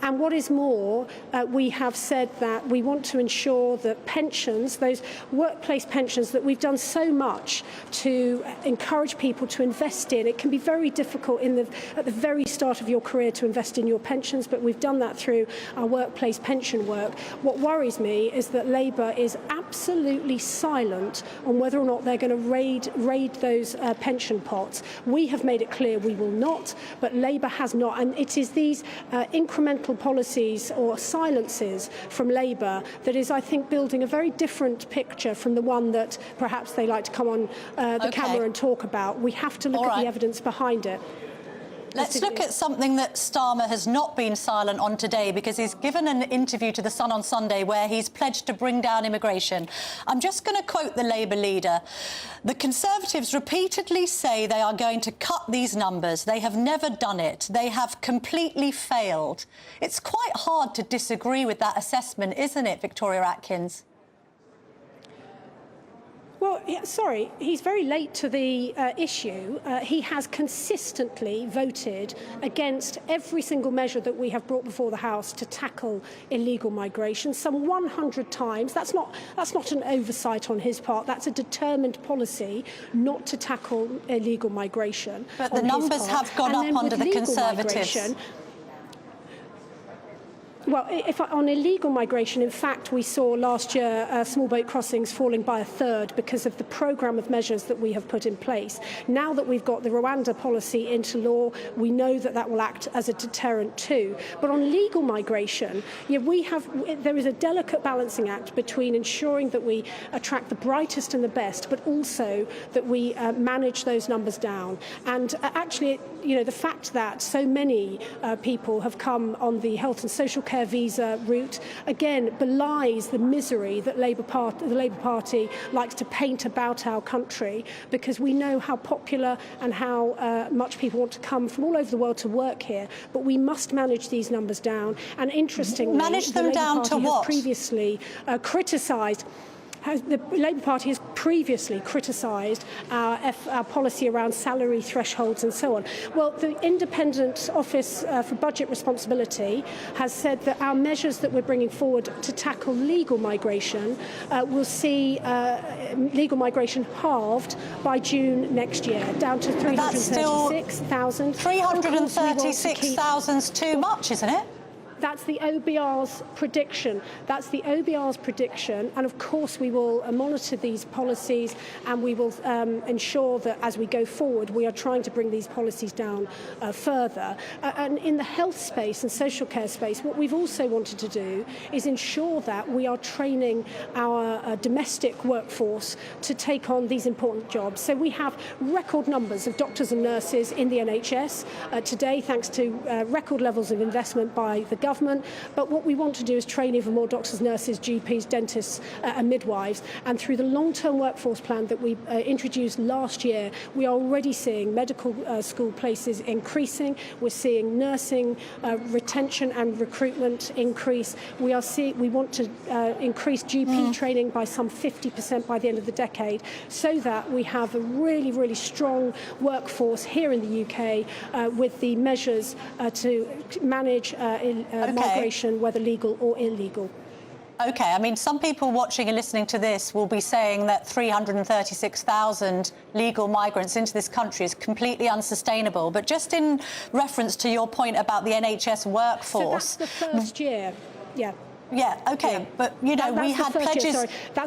And what is more, we have said that we want to ensure that pensions, those workplace pensions that we've done so much to encourage people to invest in, it can be very difficult at the very start of your career to invest in your pensions, but we've done that through our workplace pension work. What worries me is that Labour is absolutely silent on whether or not they're going to raid those pension pots. We have made it clear we will not, but Labour has not. And it is these incremental policies or silences from Labour that is, I think, building a very different picture from the one that perhaps they like to come on the camera and talk about. We have to look at the evidence behind it. Let's look at something that Starmer has not been silent on today, because he's given an interview to The Sun on Sunday where he's pledged to bring down immigration. I'm just going to quote the Labour leader. The Conservatives repeatedly say they are going to cut these numbers. They have never done it. They have completely failed. It's quite hard to disagree with that assessment, isn't it, Victoria Atkins? Well, yeah, sorry, he's very late to the issue. He has consistently voted against every single measure that we have brought before the House to tackle illegal migration, some 100 times. That's not an oversight on his part. That's a determined policy not to tackle illegal migration. But the numbers have gone up under the Conservatives. Well, on illegal migration, in fact, we saw last year small boat crossings falling by a third because of the programme of measures that we have put in place. Now that we've got the Rwanda policy into law, we know that that will act as a deterrent too. But on legal migration, there is a delicate balancing act between ensuring that we attract the brightest and the best, but also that we manage those numbers down. And actually, the fact that so many people have come on the health and social care visa route, again, belies the misery that the Labour Party likes to paint about our country, because we know how popular and how much people want to come from all over the world to work here. But we must manage these numbers down. And interestingly, manage them down to what? Previously criticised. The Labour Party has previously criticised our policy around salary thresholds and so on. Well, the Independent Office for Budget Responsibility has said that our measures that we're bringing forward to tackle legal migration will see legal migration halved by June next year, down to 336,000. 336,000 is too much, isn't it? That's the OBR's prediction. That's the OBR's prediction. And of course, we will monitor these policies, and we will ensure that as we go forward, we are trying to bring these policies down further. And in the health space and social care space, what we've also wanted to do is ensure that we are training our domestic workforce to take on these important jobs. So we have record numbers of doctors and nurses in the NHS today, thanks to record levels of investment by the government. But what we want to do is train even more doctors, nurses, GPs, dentists and midwives. And through the long-term workforce plan that we introduced last year, we are already seeing medical school places increasing. We're seeing nursing retention and recruitment increase. We want to increase GP training by some 50% by the end of the decade, so that we have a really, really strong workforce here in the UK with the measures to manage migration, whether legal or illegal. OK, I mean, some people watching and listening to this will be saying that 336,000 legal migrants into this country is completely unsustainable. But just in reference to your point about the NHS workforce... So that's the first year, yeah. Yeah, OK, yeah. But, you know, we had pledges...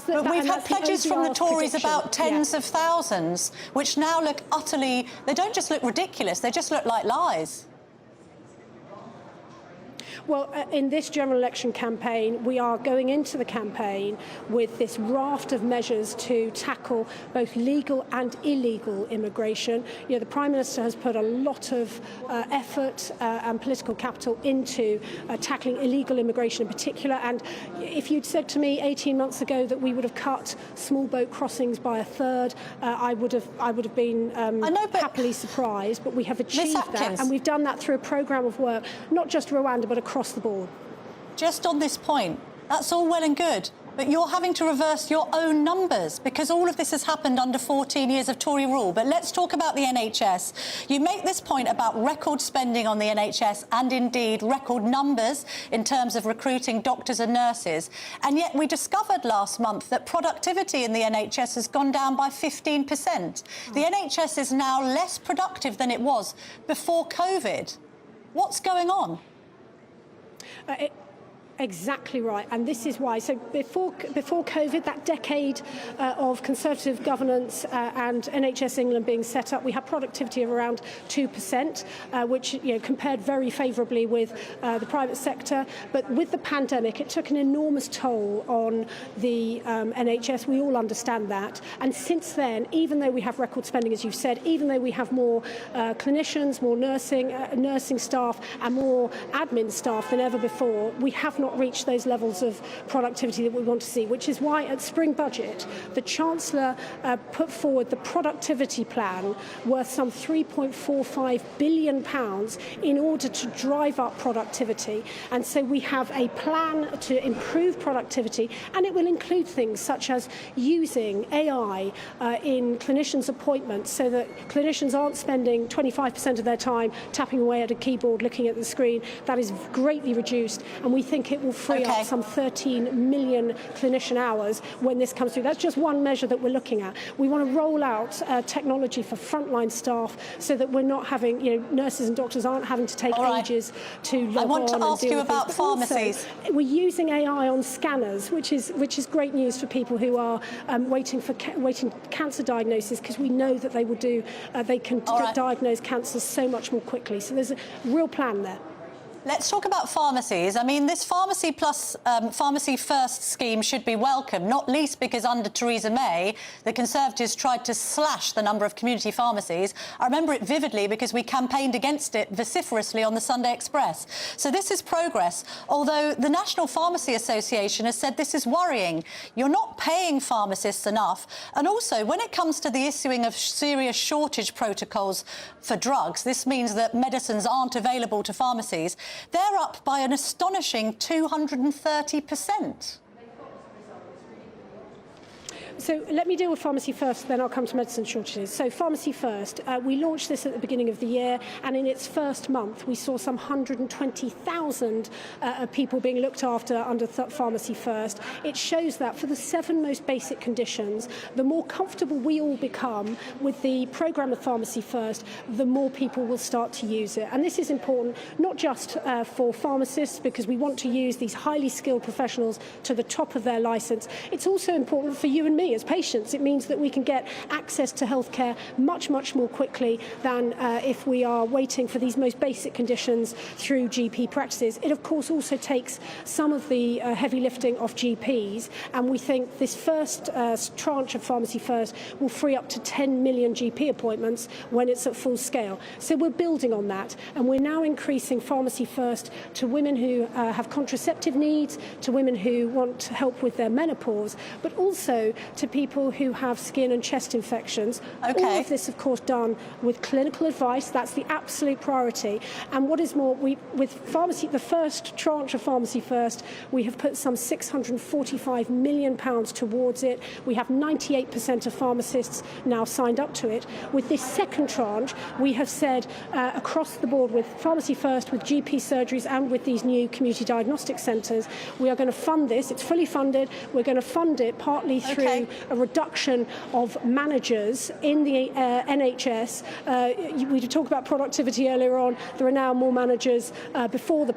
we've had pledges from the Tories about tens of thousands, which now look utterly... They don't just look ridiculous, they just look like lies. Well, in this general election campaign, we are going into the campaign with this raft of measures to tackle both legal and illegal immigration. You know, the Prime Minister has put a lot of effort and political capital into tackling illegal immigration in particular. And if you'd said to me 18 months ago that we would have cut small boat crossings by a third, I would have been happily surprised. But we have achieved that, and we've done that through a programme of work, not just Rwanda, but across the board. Just on this point, that's all well and good, but you're having to reverse your own numbers because all of this has happened under 14 years of Tory rule. But let's talk about the NHS. You make this point about record spending on the NHS and indeed record numbers in terms of recruiting doctors and nurses. And yet we discovered last month that productivity in the NHS has gone down by 15%. The NHS is now less productive than it was before COVID. What's going on? Exactly right, and this is why. So before COVID, that decade of Conservative governance and NHS England being set up, we had productivity of around 2%, which compared very favourably with the private sector. But with the pandemic, it took an enormous toll on the NHS. We all understand that. And since then, even though we have record spending, as you've said, even though we have more clinicians, more nursing staff, and more admin staff than ever before, we have not reach those levels of productivity that we want to see, which is why at spring budget the Chancellor put forward the productivity plan worth some £3.45 billion in order to drive up productivity. And so we have a plan to improve productivity, and it will include things such as using AI in clinicians' appointments so that clinicians aren't spending 25% of their time tapping away at a keyboard looking at the screen. That is greatly reduced, and we think it it will free up some 13 million clinician hours when this comes through. That's just one measure that we're looking at. We want to roll out technology for frontline staff so that we're not having, nurses and doctors aren't having to take ages to log on. I want to ask you about pharmacies. Also, we're using AI on scanners, which is great news for people who are waiting cancer diagnosis, because we know that they can diagnose cancers so much more quickly. So there's a real plan there. Let's talk about pharmacies. I mean, this Pharmacy Plus, Pharmacy First scheme should be welcome, not least because under Theresa May, the Conservatives tried to slash the number of community pharmacies. I remember it vividly because we campaigned against it vociferously on the Sunday Express. So this is progress, although the National Pharmacy Association has said this is worrying. You're not paying pharmacists enough. And also, when it comes to the issuing of serious shortage protocols for drugs, this means that medicines aren't available to pharmacies. They're up by an astonishing 230%. So let me deal with Pharmacy First, then I'll come to medicine shortages. So Pharmacy First, we launched this at the beginning of the year, and in its first month, we saw some 120,000 people being looked after under Pharmacy First. It shows that for the 7 most basic conditions, the more comfortable we all become with the programme of Pharmacy First, the more people will start to use it. And this is important, not just for pharmacists, because we want to use these highly skilled professionals to the top of their licence. It's also important for you and me as patients. It means that we can get access to healthcare much, much more quickly than if we are waiting for these most basic conditions through GP practices. It, of course, also takes some of the heavy lifting off GPs, and we think this first tranche of Pharmacy First will free up to 10 million GP appointments when it's at full scale. So we're building on that, and we're now increasing Pharmacy First to women who have contraceptive needs, to women who want help with their menopause, but also to people who have skin and chest infections. All of this, of course, done with clinical advice. That's the absolute priority. And what is more, with pharmacy, the first tranche of Pharmacy First, we have put some £645 million towards it. We have 98% of pharmacists now signed up to it. With this second tranche, we have said across the board with Pharmacy First, with GP surgeries and with these new community diagnostic centres, we are going to fund this. It's fully funded. We're going to fund it partly through a reduction of managers in the NHS. We talked about productivity earlier on. There are now more managers than before the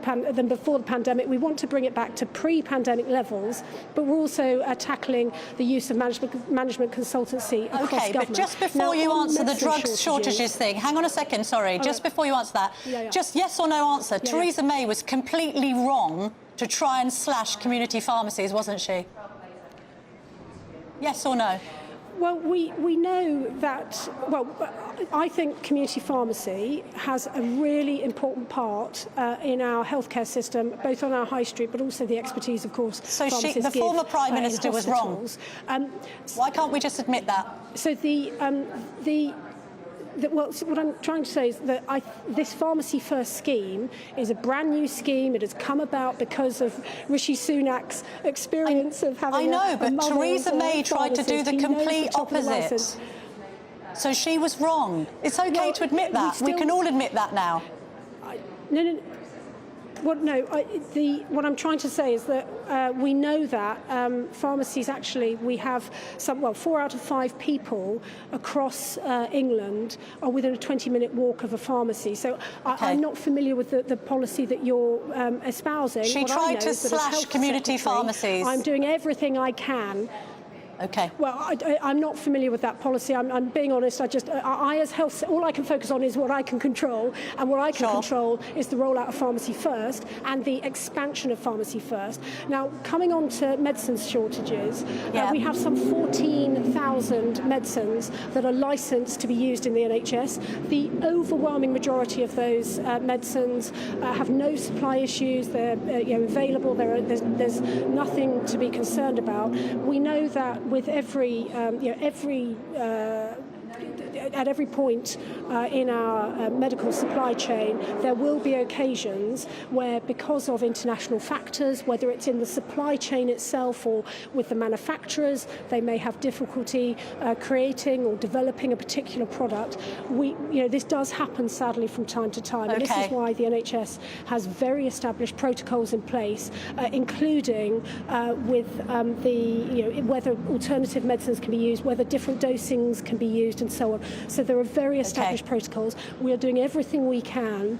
pandemic. We want to bring it back to pre-pandemic levels, but we're also tackling the use of management consultancy across government. But just before you answer the drugs shortages thing, hang on a second, sorry, just before you answer that, just yes or no answer. Theresa May was completely wrong to try and slash community pharmacies, wasn't she? Yes or no? Well, we know that, I think community pharmacy has a really important part in our healthcare system, both on our high street, but also the expertise, of course. So the former Prime Minister was wrong. Why can't we just admit that? So what I'm trying to say is that this Pharmacy First scheme is a brand new scheme. It has come about because of Rishi Sunak's experience of having but Theresa May tried to do the complete opposite. So she was wrong. It's okay to admit that. We can all admit that now. No. Well, no, what I'm trying to say is that we know that pharmacies actually, we have 4 out of 5 people across England are within a 20-minute walk of a pharmacy. So I'm not familiar with the policy that you're espousing. She tried to slash community pharmacies. I'm doing everything I can. Okay. Well, I'm not familiar with that policy. I'm being honest. As health, all I can focus on is what I can control, and what I can control is the rollout of Pharmacy First and the expansion of Pharmacy First. Now, coming on to medicines shortages, we have some 14,000 medicines that are licensed to be used in the NHS. The overwhelming majority of those medicines have no supply issues. They're available. There's nothing to be concerned about. We know that with every at every point in our medical supply chain, there will be occasions where, because of international factors, whether it's in the supply chain itself or with the manufacturers, they may have difficulty creating or developing a particular product. This does happen, sadly, from time to time. And this is why the NHS has very established protocols in place, including with whether alternative medicines can be used, whether different dosings can be used, and so on. So there are very established protocols. We are doing everything we can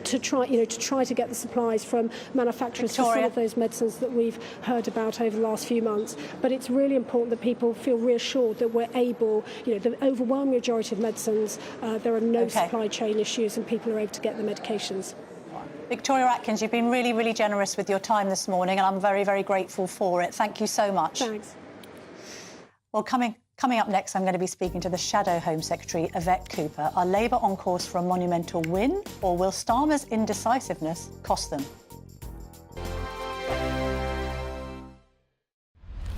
to try to get the supplies from manufacturers for some of those medicines that we've heard about over the last few months. But it's really important that people feel reassured that we're able, the overwhelming majority of medicines, there are no supply chain issues and people are able to get the medications. Victoria Atkins, you've been really, really generous with your time this morning, and I'm very, very grateful for it. Thank you so much. Thanks. Well, coming up next, I'm going to be speaking to the Shadow Home Secretary, Yvette Cooper. Are Labour on course for a monumental win, or will Starmer's indecisiveness cost them?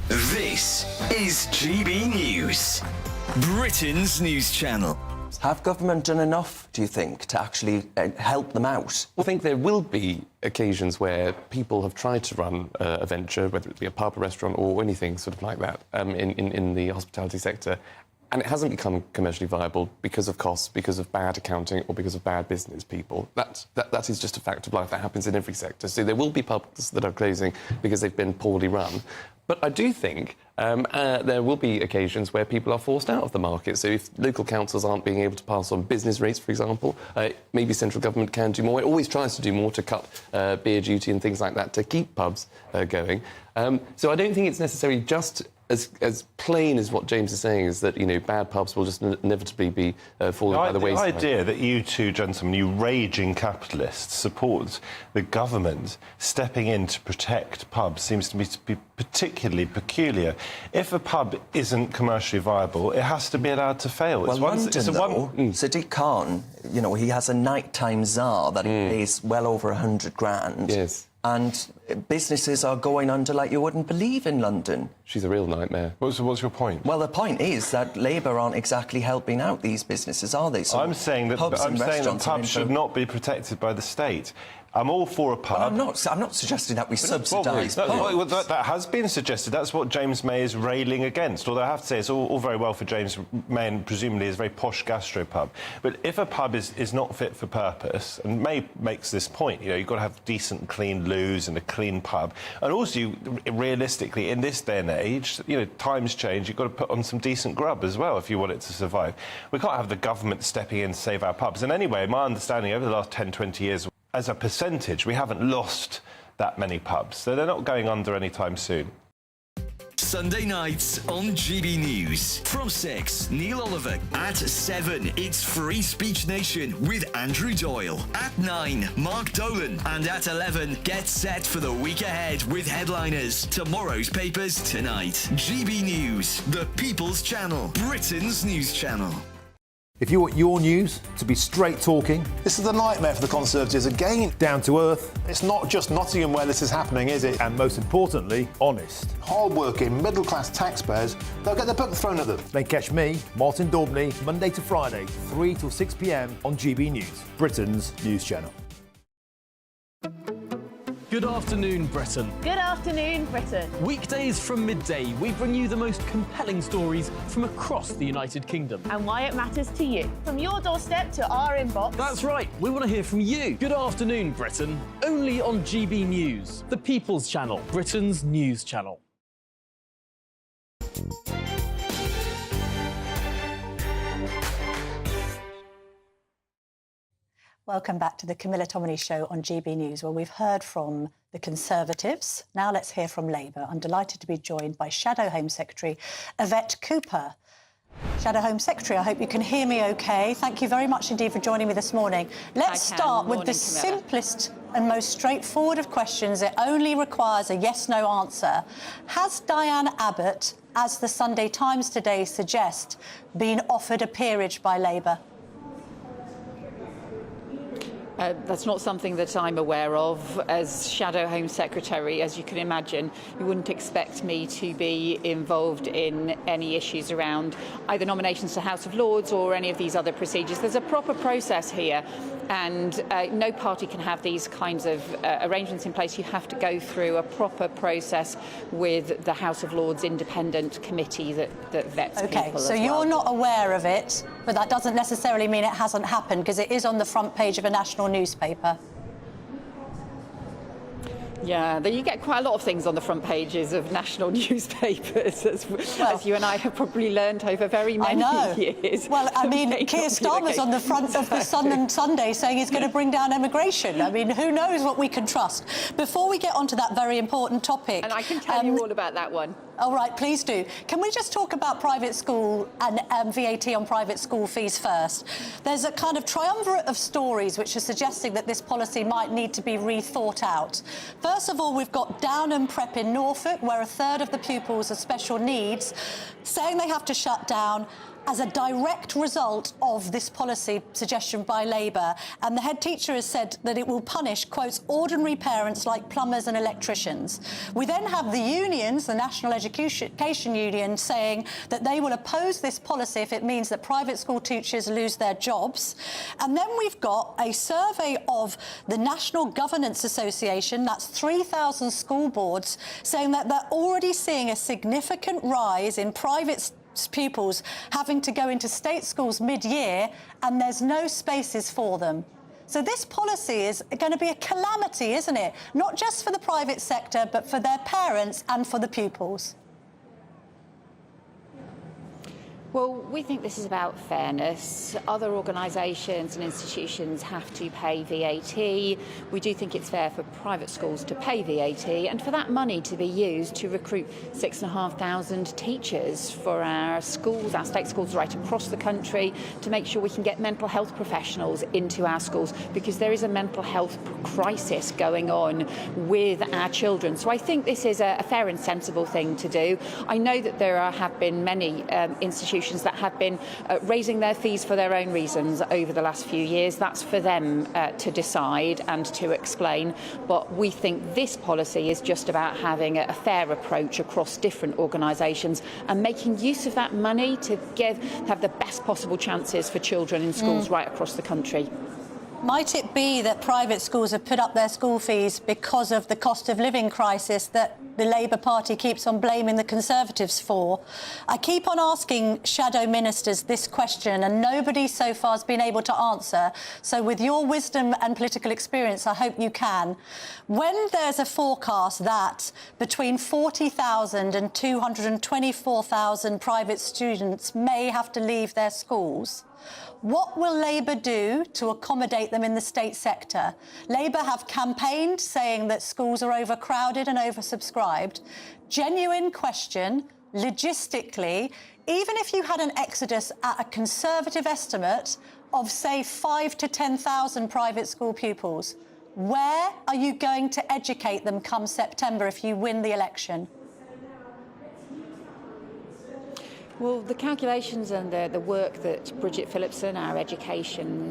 This is GB News, Britain's news channel. Have government done enough, do you think, to actually help them out? I think there will be occasions where people have tried to run a venture, whether it be a pub, a restaurant or anything sort of like that, in the hospitality sector, and it hasn't become commercially viable because of costs, because of bad accounting or because of bad business people. That is just a fact of life. That happens in every sector. So there will be pubs that are closing because they've been poorly run. But I do think there will be occasions where people are forced out of the market. So if local councils aren't being able to pass on business rates, for example, maybe central government can do more. It always tries to do more to cut beer duty and things like that to keep pubs going. So I don't think it's necessarily just as plain as what James is saying, is that, bad pubs will just inevitably be falling by the wayside. The idea that you two gentlemen, you raging capitalists, support the government stepping in to protect pubs seems to be particularly peculiar. If a pub isn't commercially viable, it has to be allowed to fail. Well, Sadiq Khan, he has a nighttime czar that he pays well over 100 grand. Yes. And businesses are going under like you wouldn't believe in London. She's a real nightmare. What's your point? Well, the point is that Labour aren't exactly helping out these businesses, are they? So I'm saying that pubs should not be protected by the state. I'm all for a pub. Well, I'm not suggesting that we subsidise pubs. Well, that has been suggested. That's what James May is railing against. Although I have to say, it's all very well for James May and presumably his very posh gastropub. But if a pub is not fit for purpose, and May makes this point, you've got to have decent, clean loos and a clean pub. And also, realistically, in this day and age, times change, you've got to put on some decent grub as well if you want it to survive. We can't have the government stepping in to save our pubs. And anyway, my understanding over the last 10, 20 years, as a percentage, we haven't lost that many pubs, so they're not going under anytime soon. Sunday nights on GB News. From 6, Neil Oliver. At 7, it's Free Speech Nation with Andrew Doyle. At 9, Mark Dolan. And at 11, get set for the week ahead with headliners. Tomorrow's papers tonight. GB News, the People's Channel, Britain's news channel. If you want your news to be straight talking... This is the nightmare for the Conservatives again. Down to earth. It's not just Nottingham where this is happening, is it? And most importantly, honest. Hard-working, middle-class taxpayers, they'll get their book thrown at them. Then catch me, Martin Daubney, Monday to Friday, 3 till 6 p.m. on GB News, Britain's news channel. Good afternoon, Britain. Good afternoon, Britain. Weekdays from midday, we bring you the most compelling stories from across the United Kingdom. And why it matters to you. From your doorstep to our inbox. That's right, we want to hear from you. Good afternoon, Britain. Only on GB News, the People's Channel, Britain's news channel. Welcome back to the Camilla Tominey Show on GB News, where we've heard from the Conservatives. Now let's hear from Labour. I'm delighted to be joined by Shadow Home Secretary Yvette Cooper. Shadow Home Secretary, I hope you can hear me OK. Thank you very much indeed for joining me this morning. Let's start with the simplest and most straightforward of questions. It only requires a yes-no answer. Has Diane Abbott, as the Sunday Times today suggests, been offered a peerage by Labour? That's not something that I'm aware of. As Shadow Home Secretary, as you can imagine, you wouldn't expect me to be involved in any issues around either nominations to House of Lords or any of these other procedures. There's a proper process here, and no party can have these kinds of arrangements in place. You have to go through a proper process with the House of Lords independent committee that vets people as well. So you're not aware of it, but that doesn't necessarily mean it hasn't happened, because it is on the front page of a national newspaper. Yeah, you get quite a lot of things on the front pages of national newspapers, as you and I have probably learned over very many years. Well, I mean, Keir Starmer's on the front of the Sun and Sunday saying he's going to bring down immigration. I mean, who knows what we can trust? Before we get on to that very important topic... And I can tell you all about that one. All right, please do. Can we just talk about private school and VAT on private school fees first? There's a kind of triumvirate of stories which are suggesting that this policy might need to be rethought out. First of all, we've got Downham Prep in Norfolk, where a third of the pupils are special needs, saying they have to shut down as a direct result of this policy suggestion by Labour. And the head teacher has said that it will punish, quote, ordinary parents like plumbers and electricians. We then have the unions, the National Education Union, saying that they will oppose this policy if it means that private school teachers lose their jobs. And then we've got a survey of the National Governance Association, that's 3,000 school boards, saying that they're already seeing a significant rise in private pupils having to go into state schools mid-year, and there's no spaces for them. So this policy is going to be a calamity, isn't it? Not just for the private sector, but for their parents and for the pupils. Well, we think this is about fairness. Other organisations and institutions have to pay VAT. We do think it's fair for private schools to pay VAT and for that money to be used to recruit 6,500 teachers for our schools, our state schools right across the country, to make sure we can get mental health professionals into our schools, because there is a mental health crisis going on with our children. So I think this is a fair and sensible thing to do. I know that there have been many institutions that have been raising their fees for their own reasons over the last few years. That's for them to decide and to explain. But we think this policy is just about having a fair approach across different organisations and making use of that money to have the best possible chances for children in schools right across the country. Might it be that private schools have put up their school fees because of the cost of living crisis that the Labour Party keeps on blaming the Conservatives for? I keep on asking shadow ministers this question, and nobody so far has been able to answer. So with your wisdom and political experience, I hope you can. When there's a forecast that between 40,000 and 224,000 private students may have to leave their schools, what will Labour do to accommodate them in the state sector? Labour have campaigned saying that schools are overcrowded and oversubscribed. Genuine question, logistically, even if you had an exodus at a Conservative estimate of, say, 5,000 to 10,000 private school pupils, where are you going to educate them come September if you win the election? Well, the calculations and the work that Bridget Phillipson, our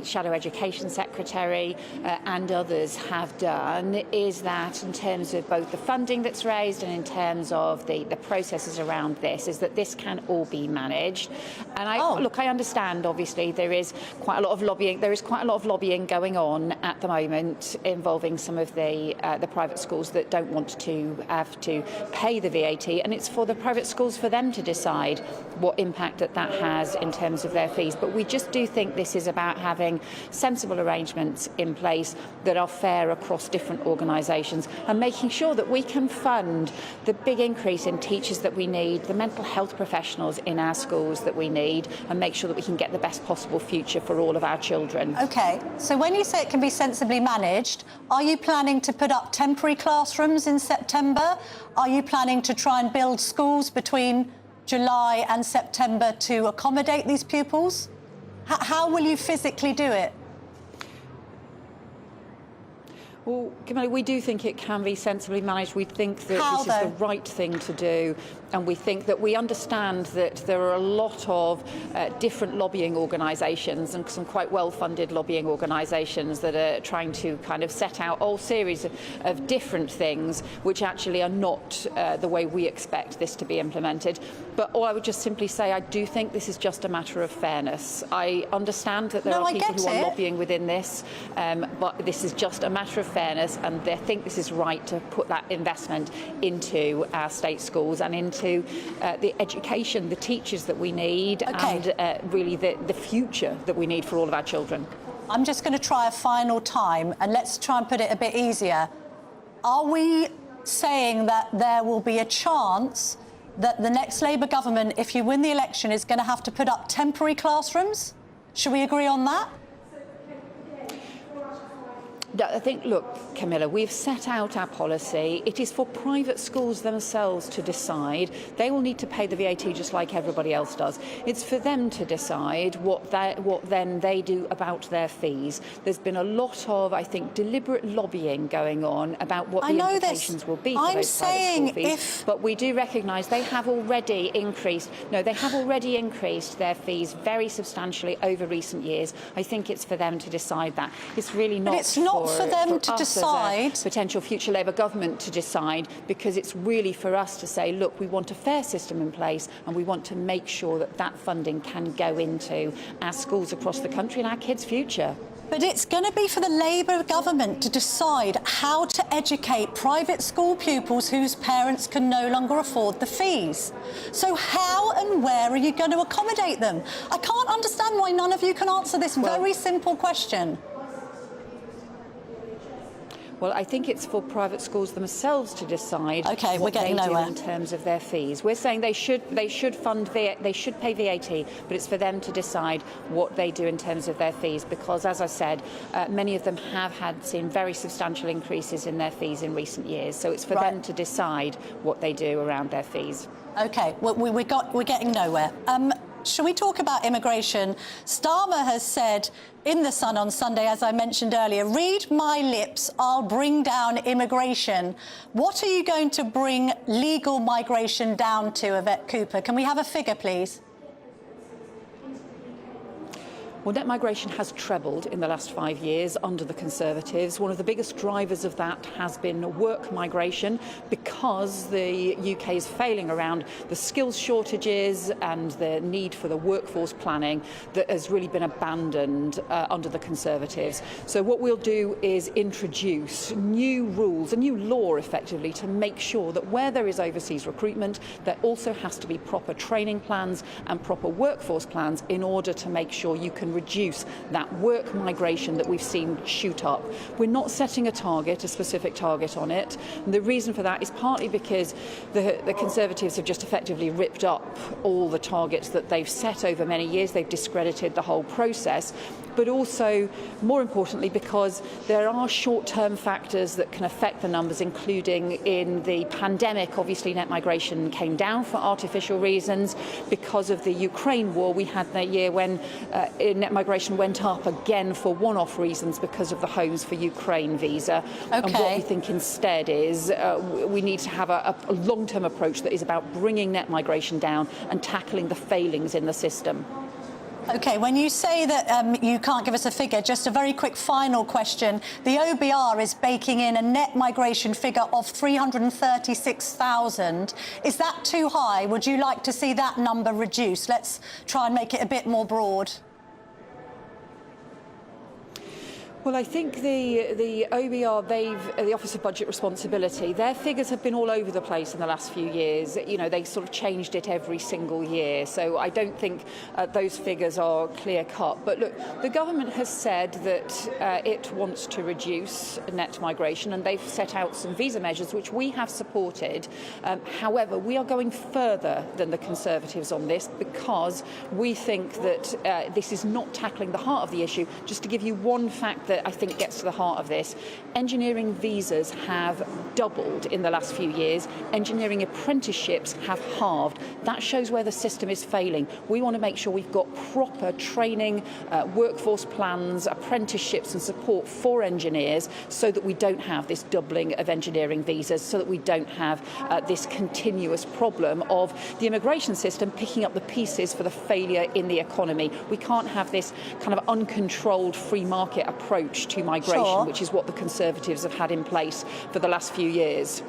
Shadow Education Secretary, and others have done is that in terms of both the funding that's raised and in terms of the processes around this, is that this can all be managed. And I understand, obviously, there is quite a lot of lobbying. There is quite a lot of lobbying going on at the moment involving some of the private schools that don't want to have to pay the VAT, and it's for the private schools for them to decide what impact that has in terms of their fees. But we just do think this is about having sensible arrangements in place that are fair across different organisations and making sure that we can fund the big increase in teachers that we need, the mental health professionals in our schools that we need, and make sure that we can get the best possible future for all of our children. OK, so when you say it can be sensibly managed, are you planning to put up temporary classrooms in September? Are you planning to try and build schools between July and September to accommodate these pupils? How will you physically do it? Well, Camilla, we do think it can be sensibly managed. We think that this is the right thing to do, and we think that we understand that there are a lot of different lobbying organisations and some quite well-funded lobbying organisations that are trying to kind of set out a whole series of different things which actually are not the way we expect this to be implemented. But all I would just simply say, I do think this is just a matter of fairness. I understand that there are people who are lobbying within this, but this is just a matter of fairness, and I think this is right to put that investment into our state schools and into the education, the teachers that we need, and really the future that we need for all of our children. I'm just going to try a final time, and let's try and put it a bit easier. Are we saying that there will be a chance that the next Labour government, if you win the election, is going to have to put up temporary classrooms? Should we agree on that? I think, look, Camilla, we've set out our policy. It is for private schools themselves to decide. They will need to pay the VAT just like everybody else does. It's for them to decide what then they do about their fees. There's been a lot of, I think, deliberate lobbying going on about what the implications will be for those private school fees. But we do recognise they have already increased. No, they have already increased their fees very substantially over recent years. I think it's for them to decide that. It's really not. But it's not for them to decide. Potential future Labour government to decide, because it's really for us to say, look, we want a fair system in place, and we want to make sure that that funding can go into our schools across the country and our kids' future. But it's going to be for the Labour government to decide how to educate private school pupils whose parents can no longer afford the fees. So how and where are you going to accommodate them? I can't understand why none of you can answer this very simple question. Well, I think it's for private schools themselves to decide what they do in terms of their fees. We're saying they should fund they should pay VAT, but it's for them to decide what they do in terms of their fees, because, as I said, many of them have seen very substantial increases in their fees in recent years. So it's for them to decide what they do around their fees. OK, well, we're getting nowhere. Shall we talk about immigration? Starmer has said in The Sun on Sunday, as I mentioned earlier, read my lips, I'll bring down immigration. What are you going to bring legal migration down to, Yvette Cooper? Can we have a figure, please? Well, net migration has trebled in the last 5 years under the Conservatives. One of the biggest drivers of that has been work migration, because the UK is failing around the skills shortages and the need for the workforce planning that has really been abandoned under the Conservatives. So what we'll do is introduce new rules, a new law effectively, to make sure that where there is overseas recruitment, there also has to be proper training plans and proper workforce plans in order to make sure you can reduce that work migration that we've seen shoot up. We're not setting a specific target on it. And the reason for that is partly because the Conservatives have just effectively ripped up all the targets that they've set over many years. They've discredited the whole process. But also, more importantly, because there are short-term factors that can affect the numbers, including in the pandemic. Obviously, net migration came down for artificial reasons. Because of the Ukraine war, we had that year when net migration went up again for one-off reasons because of the Homes for Ukraine visa. And what we think instead is we need to have a long-term approach that is about bringing net migration down and tackling the failings in the system. OK, when you say that you can't give us a figure, just a very quick final question. The OBR is baking in a net migration figure of 336,000. Is that too high? Would you like to see that number reduced? Let's try and make it a bit more broad. Well, I think the OBR, the Office of Budget Responsibility, their figures have been all over the place in the last few years. You know, they sort of changed it every single year. So I don't think those figures are clear-cut. But look, the government has said that it wants to reduce net migration, and they've set out some visa measures which we have supported. However, we are going further than the Conservatives on this, because we think that this is not tackling the heart of the issue. Just to give you one fact that I think gets to the heart of this. Engineering visas have doubled in the last few years. Engineering apprenticeships have halved. That shows where the system is failing. We want to make sure we've got proper training, workforce plans, apprenticeships and support for engineers so that we don't have this doubling of engineering visas, so that we don't have this continuous problem of the immigration system picking up the pieces for the failure in the economy. We can't have this kind of uncontrolled free market approach to migration, which is what the Conservatives have had in place for the last few years.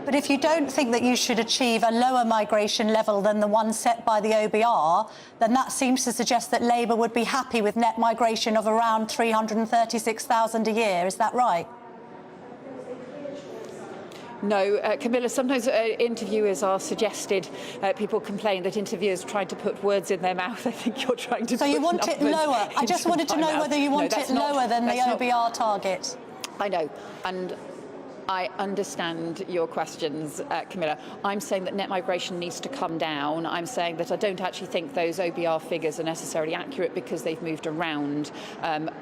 But if you don't think that you should achieve a lower migration level than the one set by the OBR, then that seems to suggest that Labour would be happy with net migration of around 336,000 a year. Is that right? No, Camilla, sometimes interviewers are suggested, people complain that interviewers tried to put words in their mouth. I think you're trying to So you want it lower? I just wanted to know whether you want it lower than the OBR target. I know, and I understand your questions, Camilla. I'm saying that net migration needs to come down. I'm saying that I don't actually think those OBR figures are necessarily accurate because they've moved around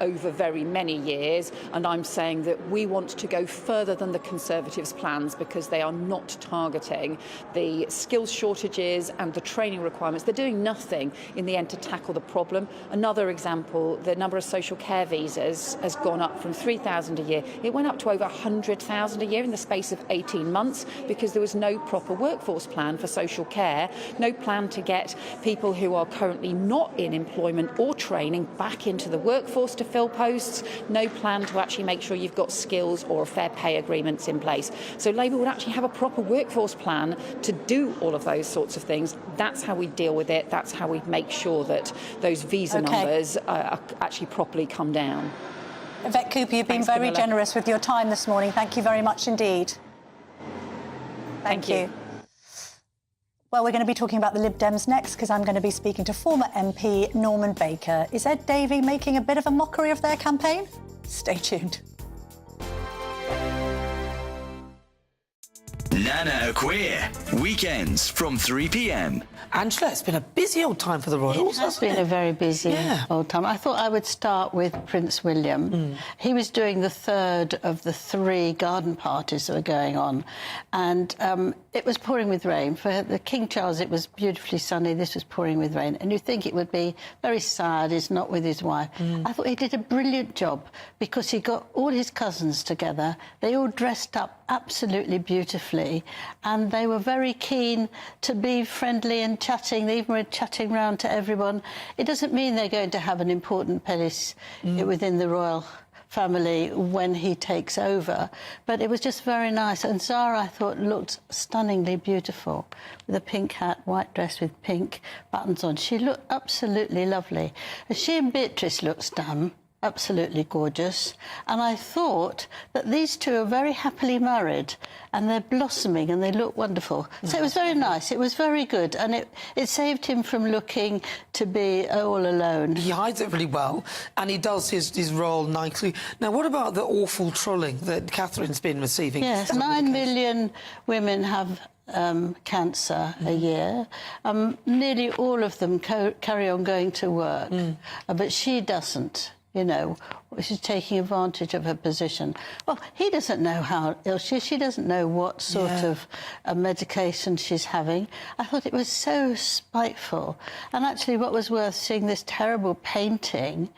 over very many years. And I'm saying that we want to go further than the Conservatives' plans because they are not targeting the skills shortages and the training requirements. They're doing nothing in the end to tackle the problem. Another example, the number of social care visas has gone up from 3,000 a year. It went up to over 100,000 a year in the space of 18 months because there was no proper workforce plan for social care, no plan to get people who are currently not in employment or training back into the workforce to fill posts, no plan to actually make sure you've got skills or fair pay agreements in place. So Labour would actually have a proper workforce plan to do all of those sorts of things. That's how we deal with it. That's how we make sure that those visa numbers actually properly come down. Yvette Cooper, you've been very generous with your time this morning. Thank you very much indeed. Thank you. Well, we're going to be talking about the Lib Dems next because I'm going to be speaking to former MP Norman Baker. Is Ed Davey making a bit of a mockery of their campaign? Stay tuned. Nana Queer, weekends from 3 p.m. Angela, it's been a busy old time for the Royals. It has been a very busy old time. I thought I would start with Prince William. He was doing the third of the 3 garden parties that were going on, and it was pouring with rain. For the King Charles, it was beautifully sunny. This was pouring with rain, and you think it would be very sad he's not with his wife. I thought he did a brilliant job because he got all his cousins together. They all dressed up absolutely beautifully, and they were very keen to be friendly and chatting. They even were chatting round to everyone. It doesn't mean they're going to have an important place within the royal family when he takes over, but it was just very nice. And Zara, I thought, looked stunningly beautiful with a pink hat, white dress with pink buttons on. She looked absolutely lovely. She and Beatrice looked stunned. Absolutely gorgeous. And I thought that these two are very happily married and they're blossoming and they look wonderful. So it was very nice. It was very good. And it saved him from looking to be all alone. He hides it really well and he does his role nicely. Now, what about the awful trolling that Catherine's been receiving? Yes, 9 million women have cancer a year. Nearly all of them carry on going to work, but she doesn't. You know, she's taking advantage of her position. Well, he doesn't know how ill she is. She doesn't know what sort of medication she's having. I thought it was so spiteful. And actually what was worth seeing this terrible painting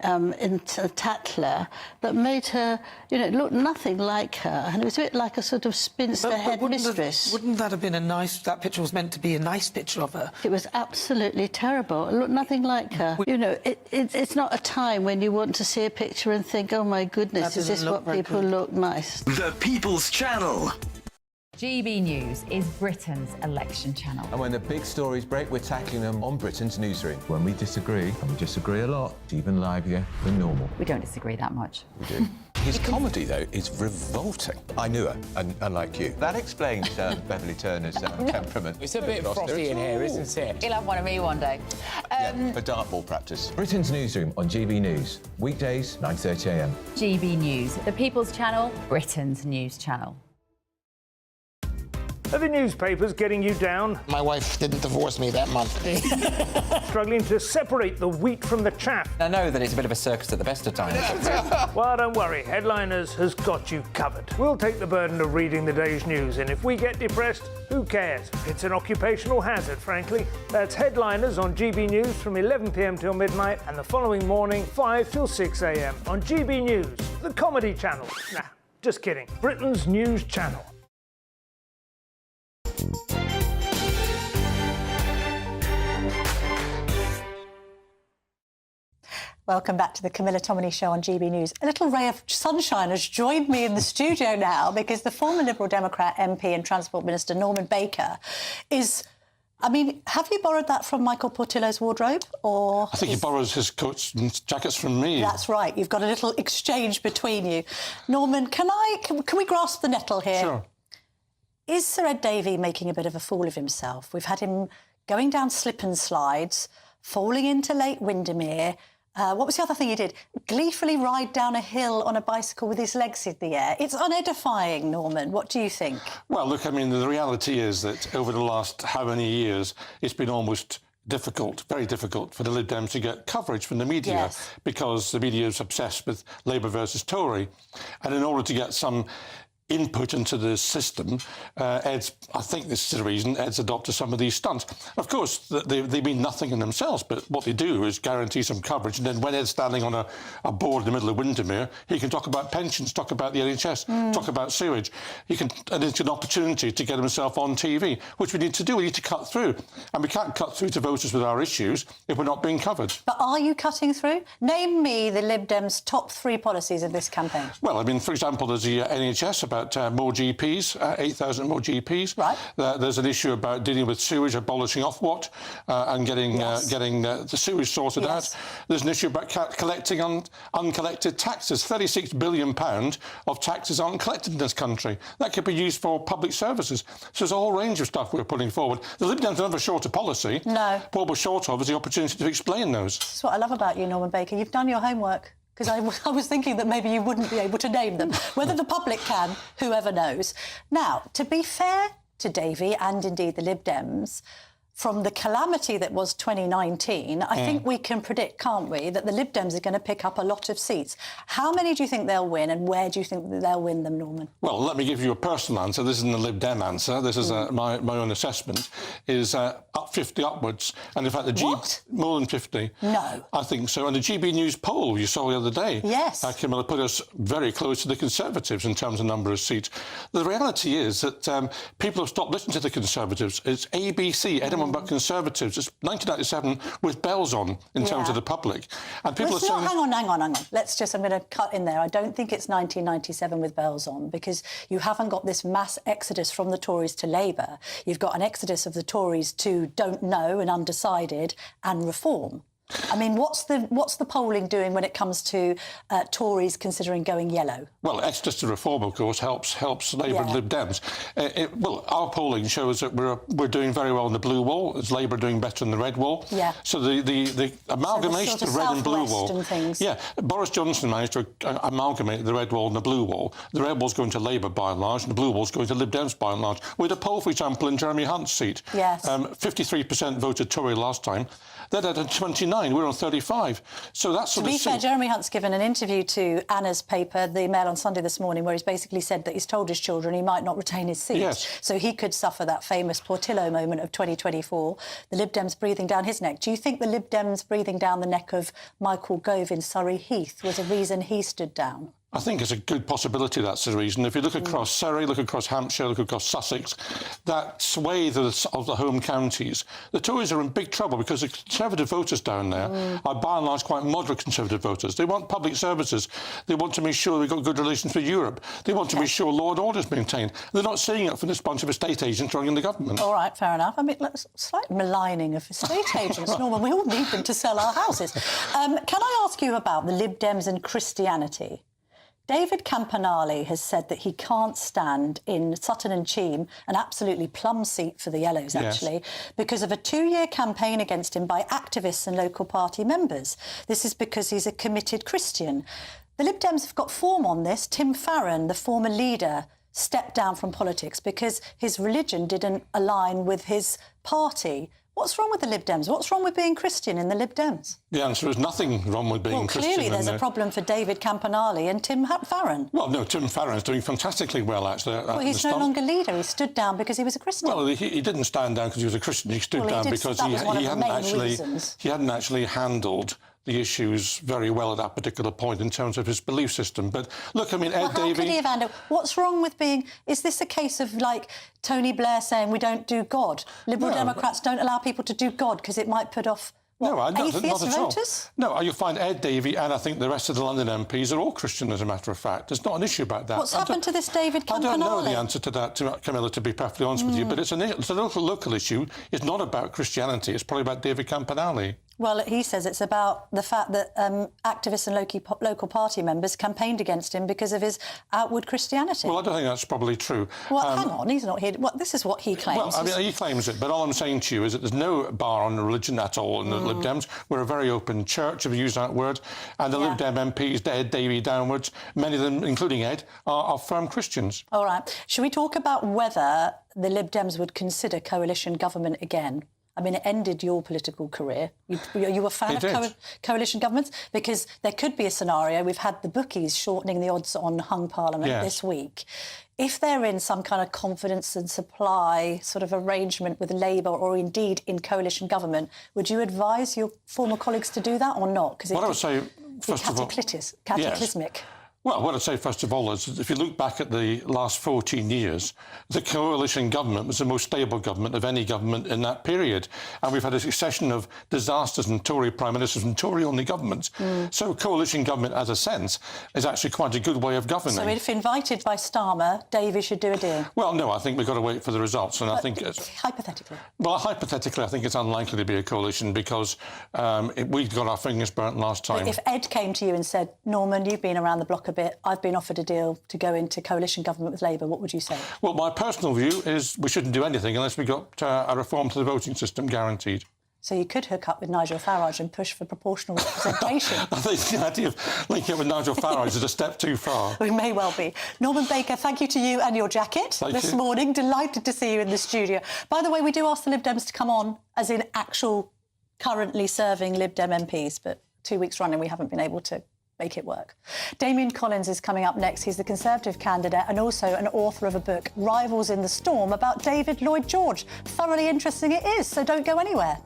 in Tatler that made her, you know, look nothing like her. And it was a bit like a sort of spinster headmistress. Wouldn't that have been a nice... That picture was meant to be a nice picture of her. It was absolutely terrible. It looked nothing like her. You know, it's not a time when you want to see a picture and think, oh, my goodness, is this what people look nice? The People's Channel. GB News is Britain's election channel. And when the big stories break, we're tackling them on Britain's Newsroom. When we disagree, and we disagree a lot, it's even livelier than normal. We don't disagree that much. We do. His comedy, though, is revolting. I knew her, unlike you. That explains Beverly Turner's temperament. It's a bit frothy in here, isn't it? He'll have one of me one day. For dartball practice. Britain's Newsroom on GB News. Weekdays, 9:30 a.m. GB News, the People's Channel, Britain's news channel. Are the newspapers getting you down? My wife didn't divorce me that month. Struggling to separate the wheat from the chaff? I know that it's a bit of a circus at the best of times. Well, don't worry. Headliners has got you covered. We'll take the burden of reading the day's news, and if we get depressed, who cares? It's an occupational hazard, frankly. That's Headliners on GB News from 11 p.m. till midnight, and the following morning, 5 till 6 a.m. on GB News, the comedy channel. Nah, just kidding. Britain's news channel. Welcome back to the Camilla Tominey Show on GB News. A little ray of sunshine has joined me in the studio now because the former Liberal Democrat MP and Transport Minister Norman Baker is... I mean, have you borrowed that from Michael Portillo's wardrobe, or...? I think he borrows his coats and jackets from me. That's right. You've got a little exchange between you. Norman, can we grasp the nettle here? Sure. Is Sir Ed Davey making a bit of a fool of himself? We've had him going down slip and slides, falling into Lake Windermere. What was the other thing he did? Gleefully ride down a hill on a bicycle with his legs in the air. It's unedifying, Norman. What do you think? Well, look, I mean, the reality is that over the last how many years, it's been almost difficult, very difficult, for the Lib Dems to get coverage from the media because the media is obsessed with Labour versus Tory. And in order to get some input into the system, I think this is the reason Ed's adopted some of these stunts. Of course, they mean nothing in themselves, but what they do is guarantee some coverage, and then when Ed's standing on a board in the middle of Windermere, he can talk about pensions, talk about the NHS, talk about sewage. And it's an opportunity to get himself on TV, which we need to do. We need to cut through. And we can't cut through to voters with our issues if we're not being covered. But are you cutting through? Name me the Lib Dems' top 3 policies of this campaign. Well, I mean, for example, there's the NHS about more GPs, 8,000 more GPs. Right. There's an issue about dealing with sewage, abolishing Ofwat, and getting the sewage sorted out. There's an issue about collecting uncollected taxes. £36 billion of taxes aren't collected in this country. That could be used for public services. So there's a whole range of stuff we're putting forward. The Lib Dems don't have a shorter policy. No. What we're short of is the opportunity to explain those. That's what I love about you, Norman Baker. You've done your homework. Because I was thinking that maybe you wouldn't be able to name them. Whether the public can, whoever knows. Now, to be fair to Davey and indeed the Lib Dems, from the calamity that was 2019, I think we can predict, can't we, that the Lib Dems are going to pick up a lot of seats. How many do you think they'll win, and where do you think that they'll win them, Norman? Well, let me give you a personal answer. This isn't a Lib Dem answer. This is my own assessment, is up 50 upwards. And in fact, more than 50. No. I think so. And the GB News poll you saw the other day, Camilla, put us very close to the Conservatives in terms of number of seats. The reality is that people have stopped listening to the Conservatives. It's ABC, anyone but Conservatives. It's 1997 with bells on in terms of the public. And people are saying... Hang on. I'm going to cut in there. I don't think it's 1997 with bells on, because you haven't got this mass exodus from the Tories to Labour. You've got an exodus of the Tories to don't know and undecided and reform. I mean, what's the polling doing when it comes to Tories considering going yellow? Well, exodus to reform, of course, helps Labour and Lib Dems. Well, our polling shows that we're doing very well in the blue wall. Is Labour doing better in the red wall? Yeah. So the amalgamation of red and blue wall. And things. Yeah. Boris Johnson managed to amalgamate the red wall and the blue wall. The red wall's going to Labour by and large, and the blue wall's going to Lib Dems by and large. We had a poll, for example, in Jeremy Hunt's seat. Yes. 53% voted Tory last time. They're at 29. We're on 35. So that's sort of... To be fair, Jeremy Hunt's given an interview to Anna's paper, The Mail on Sunday this morning, where he's basically said that he's told his children he might not retain his seat. Yes. So he could suffer that famous Portillo moment of 2024, the Lib Dems breathing down his neck. Do you think the Lib Dems breathing down the neck of Michael Gove in Surrey Heath was a reason he stood down? I think it's a good possibility that's the reason. If you look across Surrey, look across Hampshire, look across Sussex, that swathe of the home counties, the Tories are in big trouble because the Conservative voters down there are by and large quite moderate Conservative voters. They want public services. They want to make sure we've got good relations with Europe. They want to make sure law and order is maintained. They're not seeing it from this bunch of estate agents running the government. All right, fair enough. I mean, slight maligning of estate agents, Norman. We all need them to sell our houses. Can I ask you about the Lib Dems and Christianity? David Campanale has said that he can't stand in Sutton and Cheam, an absolutely plum seat for the Yellows, actually, because of a 2-year campaign against him by activists and local party members. This is because he's a committed Christian. The Lib Dems have got form on this. Tim Farron, the former leader, stepped down from politics because his religion didn't align with his party. What's wrong with the Lib Dems? What's wrong with being Christian in the Lib Dems? The answer is nothing wrong with being Christian. Clearly there's a problem for David Campanale and Tim Farron. Well, no, Tim Farron's doing fantastically well, actually. Well, he's no longer leader. He stood down because he was a Christian. Well, he didn't stand down because he was a Christian. He stood down because he hadn't actually handled the issues very well at that particular point in terms of his belief system. But look, I mean, Ed Davey... How could he have handled... What's wrong with being... Is this a case of, like, Tony Blair saying we don't do God? Liberal Democrats don't allow people to do God because it might put off... atheist not at voters? all. No, you'll find Ed Davey and I think the rest of the London MPs are all Christian, as a matter of fact. There's not an issue about that. What's happened to this David Campanale? I don't know the answer to that, Camilla, to be perfectly honest with you, but it's a local issue. It's not about Christianity. It's probably about David Campanale. Well, he says it's about the fact that activists and local party members campaigned against him because of his outward Christianity. Well, I don't think that's probably true. Well, hang on, he's not here. Well, this is what he claims. Well, I mean, he claims it, but all I'm saying to you is that there's no bar on religion at all in the Lib Dems. We're a very open church, if you use that word, and the Lib Dem MPs, Ed Davey downwards, many of them, including Ed, are firm Christians. All right. Should we talk about whether the Lib Dems would consider coalition government again? I mean, it ended your political career. You were a fan of coalition governments? Because there could be a scenario. We've had the bookies shortening the odds on hung parliament this week. If they're in some kind of confidence and supply sort of arrangement with Labour or indeed in coalition government, would you advise your former colleagues to do that or not? Because what I would say, first of all... cataclysmic. Yes. Well, what I'd say, first of all, is if you look back at the last 14 years, the coalition government was the most stable government of any government in that period. And we've had a succession of disasters and Tory prime ministers and Tory-only governments. So coalition government, as a sense, is actually quite a good way of governing. So if invited by Starmer, Davey should do a deal? Well, no, I think we've got to wait for the results. And I think... Hypothetically? Well, hypothetically, I think it's unlikely to be a coalition because we got our fingers burnt last time. But if Ed came to you and said, Norman, you've been around the block a bit, I've been offered a deal to go into coalition government with Labour, what would you say? Well, my personal view is we shouldn't do anything unless we got a reform to the voting system guaranteed. So you could hook up with Nigel Farage and push for proportional representation. I think the idea of linking up with Nigel Farage is a step too far. We may well be. Norman Baker, thank you to you and your jacket this morning. Delighted to see you in the studio. By the way, we do ask the Lib Dems to come on, as in actual currently serving Lib Dem MPs, but 2 weeks running we haven't been able to make it work. Damien Collins is coming up next. He's the Conservative candidate and also an author of a book, Rivals in the Storm, about David Lloyd George. Thoroughly interesting it is, so don't go anywhere.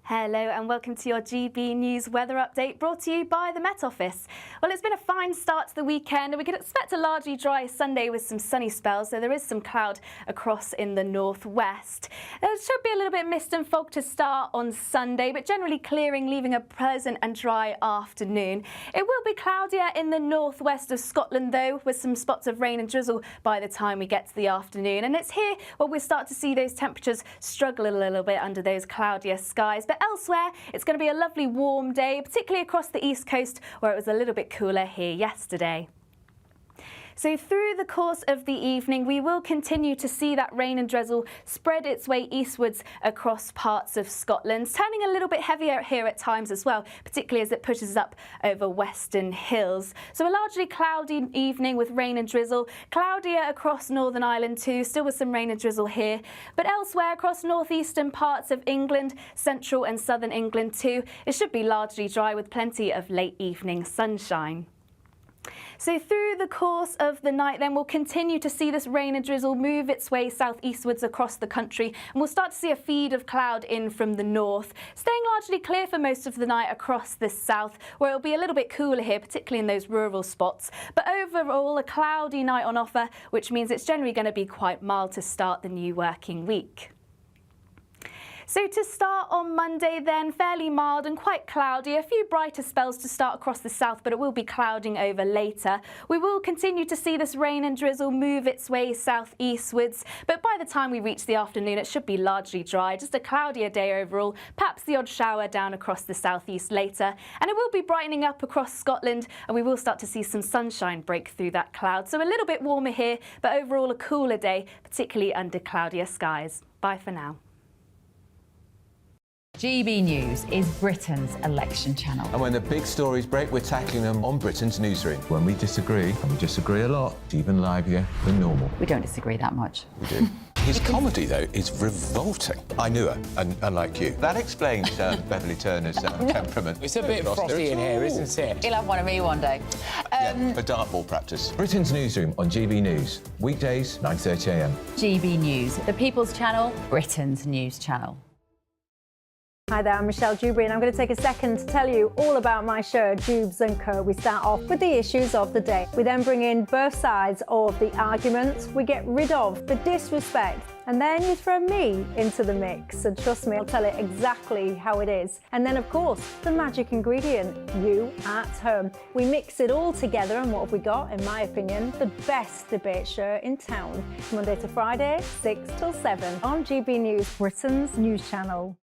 Hello and welcome to your GB News weather update brought to you by the Met Office. Well, it's been a fine start to the weekend and we can expect a largely dry Sunday with some sunny spells, though there is some cloud across in the northwest. There should be a little bit of mist and fog to start on Sunday, but generally clearing, leaving a pleasant and dry afternoon. It will be cloudier in the northwest of Scotland, though, with some spots of rain and drizzle by the time we get to the afternoon. And it's here where we start to see those temperatures struggle a little bit under those cloudier skies. But elsewhere, it's going to be a lovely warm day, particularly across the east coast where it was a little bit cooler here yesterday. So through the course of the evening, we will continue to see that rain and drizzle spread its way eastwards across parts of Scotland, turning a little bit heavier here at times as well, particularly as it pushes up over Western Hills. So a largely cloudy evening with rain and drizzle, cloudier across Northern Ireland too, still with some rain and drizzle here, but elsewhere across northeastern parts of England, central and southern England too, it should be largely dry with plenty of late evening sunshine. So through the course of the night then we'll continue to see this rain and drizzle move its way southeastwards across the country, and we'll start to see a feed of cloud in from the north, staying largely clear for most of the night across the south, where it'll be a little bit cooler here, particularly in those rural spots. But overall a cloudy night on offer, which means it's generally going to be quite mild to start the new working week. So to start on Monday then, fairly mild and quite cloudy. A few brighter spells to start across the south, but it will be clouding over later. We will continue to see this rain and drizzle move its way southeastwards, but by the time we reach the afternoon, it should be largely dry. Just a cloudier day overall, perhaps the odd shower down across the southeast later. And it will be brightening up across Scotland, and we will start to see some sunshine break through that cloud. So a little bit warmer here, but overall a cooler day, particularly under cloudier skies. Bye for now. GB News is Britain's election channel. And when the big stories break, we're tackling them on Britain's Newsroom. When we disagree, and we disagree a lot, it's even livelier than normal. We don't disagree that much. We do. His comedy, though, is revolting. I knew her, unlike you. That explains Beverly Turner's temperament. It's a bit frothy in here, isn't it? He'll have one of me one day. For dartball practice. Britain's Newsroom on GB News. Weekdays, 9:30 a.m. GB News, the People's Channel, Britain's news channel. Hi there, I'm Michelle Dewberry and I'm going to take a second to tell you all about my show, Dubes & Co. We start off with the issues of the day. We then bring in both sides of the arguments. We get rid of the disrespect. And then you throw me into the mix. And trust me, I'll tell it exactly how it is. And then, of course, the magic ingredient, you at home. We mix it all together and what have we got, in my opinion, the best debate show in town. Monday to Friday, 6 till 7 on GB News, Britain's news channel.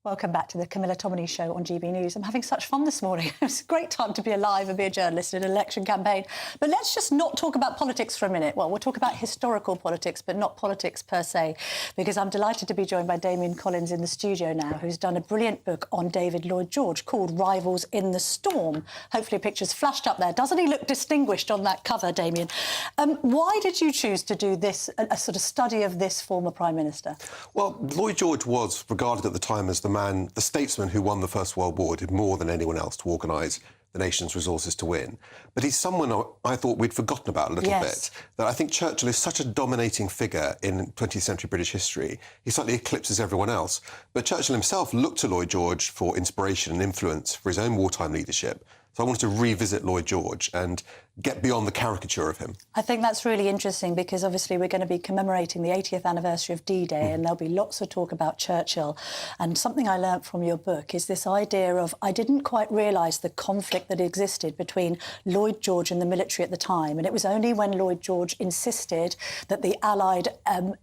Welcome back to the Camilla Tominey Show on GB News. I'm having such fun this morning. It's a great time to be alive and be a journalist in an election campaign. But let's just not talk about politics for a minute. Well, we'll talk about historical politics, but not politics per se, because I'm delighted to be joined by Damien Collins in the studio now, who's done a brilliant book on David Lloyd George called Rivals in the Storm. Hopefully a picture's flashed up there. Doesn't he look distinguished on that cover, Damien? Why did you choose to do this, a sort of study of this former Prime Minister? Well, Lloyd George was regarded at the time as the statesman who won the First World War, did more than anyone else to organise the nation's resources to win. But he's someone I thought we'd forgotten about a little bit. That I think Churchill is such a dominating figure in 20th century British history. He slightly eclipses everyone else. But Churchill himself looked to Lloyd George for inspiration and influence for his own wartime leadership. So I wanted to revisit Lloyd George and get beyond the caricature of him. I think that's really interesting because obviously we're going to be commemorating the 80th anniversary of D-Day and there'll be lots of talk about Churchill. And something I learnt from your book is this idea of I didn't quite realise the conflict that existed between Lloyd George and the military at the time. And it was only when Lloyd George insisted that the Allied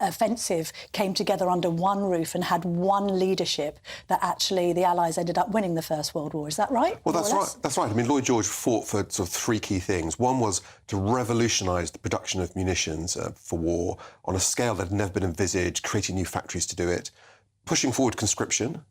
offensive came together under one roof and had one leadership that actually the Allies ended up winning the First World War. Is that right? Well, that's right. That's right. I mean, Lloyd George fought for sort of three key things. One was to revolutionise the production of munitions for war on a scale that had never been envisaged, creating new factories to do it, pushing forward conscription,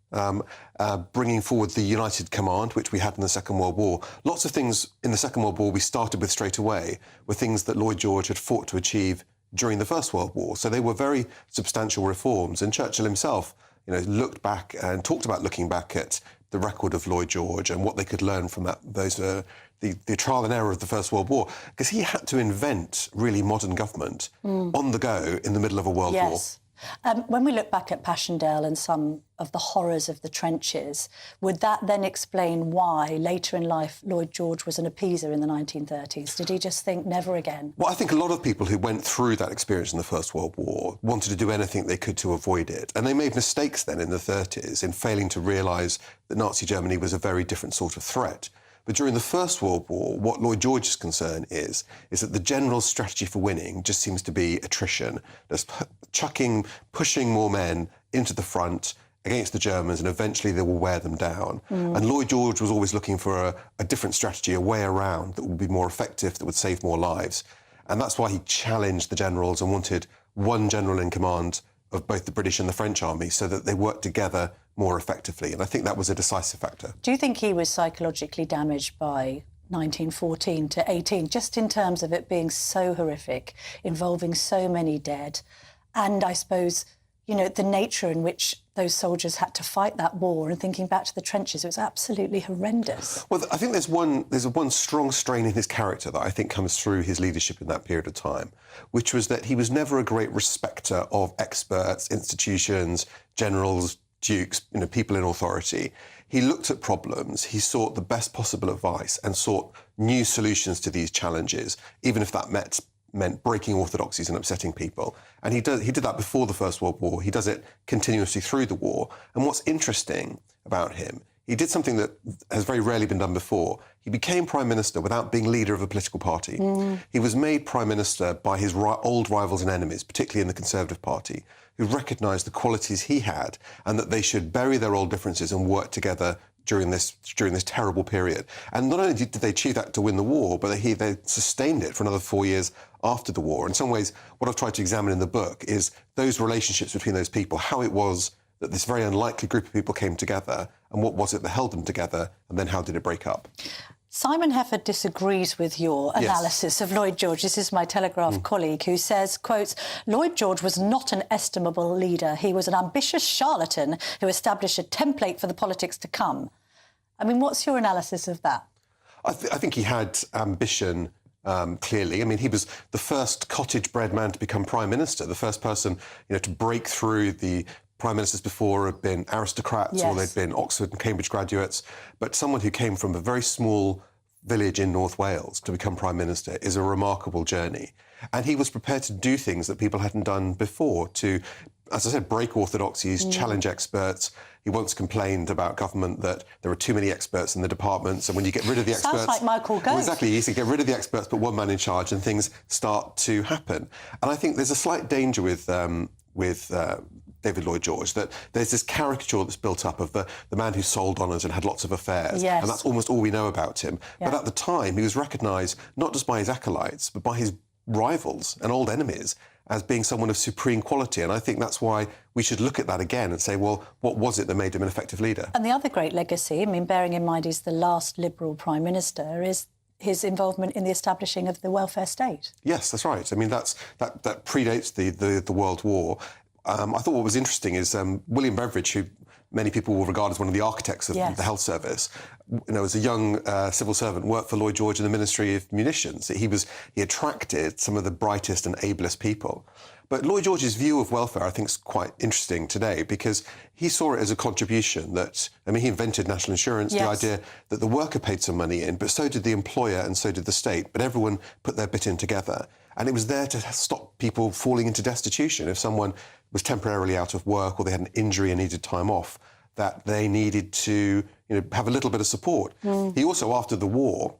bringing forward the United Command, which we had in the Second World War. Lots of things in the Second World War we started with straight away were things that Lloyd George had fought to achieve during the First World War. So they were very substantial reforms. And Churchill himself, looked back and talked about looking back at the record of Lloyd George and what they could learn from the trial and error of the First World War, because he had to invent really modern government on the go in the middle of a world war. When we look back at Passchendaele and some of the horrors of the trenches, would that then explain why later in life Lloyd George was an appeaser in the 1930s? Did he just think never again? Well, I think a lot of people who went through that experience in the First World War wanted to do anything they could to avoid it. And they made mistakes then in the 30s in failing to realise that Nazi Germany was a very different sort of threat. But during the First World War, what Lloyd George's concern is that the general strategy for winning just seems to be attrition. Just pushing more men into the front against the Germans, and eventually they will wear them down. And Lloyd George was always looking for a different strategy, a way around that would be more effective, that would save more lives. And that's why he challenged the generals and wanted one general in command of both the British and the French army so that they worked together more effectively. And I think that was a decisive factor. Do you think he was psychologically damaged by 1914 to 18, just in terms of it being so horrific, involving so many dead, and I suppose, the nature in which those soldiers had to fight that war, and thinking back to the trenches, it was absolutely horrendous. Well, I think there's one strong strain in his character that I think comes through his leadership in that period of time, which was that he was never a great respecter of experts, institutions, generals, dukes, people in authority. He looked at problems, he sought the best possible advice and sought new solutions to these challenges, even if that meant breaking orthodoxies and upsetting people. And he did that before the First World War. He does it continuously through the war. And what's interesting about him, he did something that has very rarely been done before. He became Prime Minister without being leader of a political party. He was made Prime Minister by his old rivals and enemies, particularly in the Conservative Party, who recognised the qualities he had and that they should bury their old differences and work together during this terrible period. And not only did they achieve that to win the war, but they sustained it for another 4 years after the war. In some ways, what I've tried to examine in the book is those relationships between those people, how it was that this very unlikely group of people came together, and what was it that held them together, and then how did it break up? Simon Heffer disagrees with your analysis of Lloyd George. This is my Telegraph colleague who says, quotes, Lloyd George was not an estimable leader. He was an ambitious charlatan who established a template for the politics to come. I mean, what's your analysis of that? I think he had ambition, clearly. I mean, he was the first cottage-bred man to become Prime Minister, the first person, to break through. The Prime Ministers before had been aristocrats or they'd been Oxford and Cambridge graduates. But someone who came from a very small village in North Wales to become Prime Minister is a remarkable journey. And he was prepared to do things that people hadn't done before, to, as I said, break orthodoxies, challenge experts. He once complained about government that there were too many experts in the departments, and when you get rid of the experts... Sounds like Michael Gove. Well, exactly. He said, get rid of the experts, put one man in charge, and things start to happen. And I think there's a slight danger with David Lloyd George, that there's this caricature that's built up of the man who sold honours and had lots of affairs. Yes. And that's almost all we know about him. Yeah. But at the time, he was recognised not just by his acolytes, but by his rivals and old enemies as being someone of supreme quality. And I think that's why we should look at that again and say, well, what was it that made him an effective leader? And the other great legacy, I mean, bearing in mind he's the last Liberal Prime Minister, is his involvement in the establishing of the welfare state. Yes, that's right. I mean, that predates the World War. I thought what was interesting is William Beveridge, who many people will regard as one of the architects of the health service, as a young civil servant, worked for Lloyd George in the Ministry of Munitions. He attracted some of the brightest and ablest people. But Lloyd George's view of welfare, I think, is quite interesting today, because he saw it as a contribution that, he invented national insurance, the idea that the worker paid some money in, but so did the employer and so did the state, but everyone put their bit in together. And it was there to stop people falling into destitution. If someone was temporarily out of work or they had an injury and needed time off, that they needed to have a little bit of support. He also, after the war,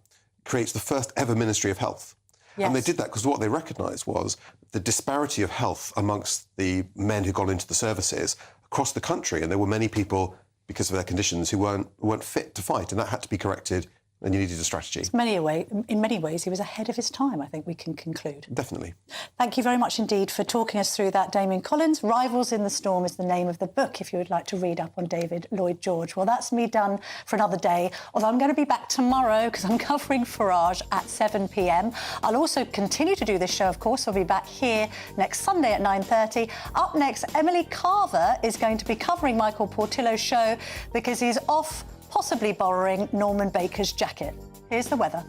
creates the first ever Ministry of Health. Yes. And they did that because what they recognised was the disparity of health amongst the men who got into the services across the country. And there were many people, because of their conditions, who weren't fit to fight, and that had to be corrected. And you needed a strategy. In many ways, he was ahead of his time, I think we can conclude. Definitely. Thank you very much indeed for talking us through that, Damien Collins. Rivals in the Storm is the name of the book, if you would like to read up on David Lloyd George. Well, that's me done for another day, although I'm going to be back tomorrow because I'm covering Farage at 7 p.m. I'll also continue to do this show, of course. I'll be back here next Sunday at 9:30. Up next, Emily Carver is going to be covering Michael Portillo's show because he's off possibly borrowing Norman Baker's jacket. Here's the weather.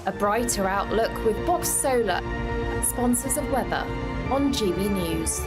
A brighter outlook with Box Solar, sponsors of weather on GB News.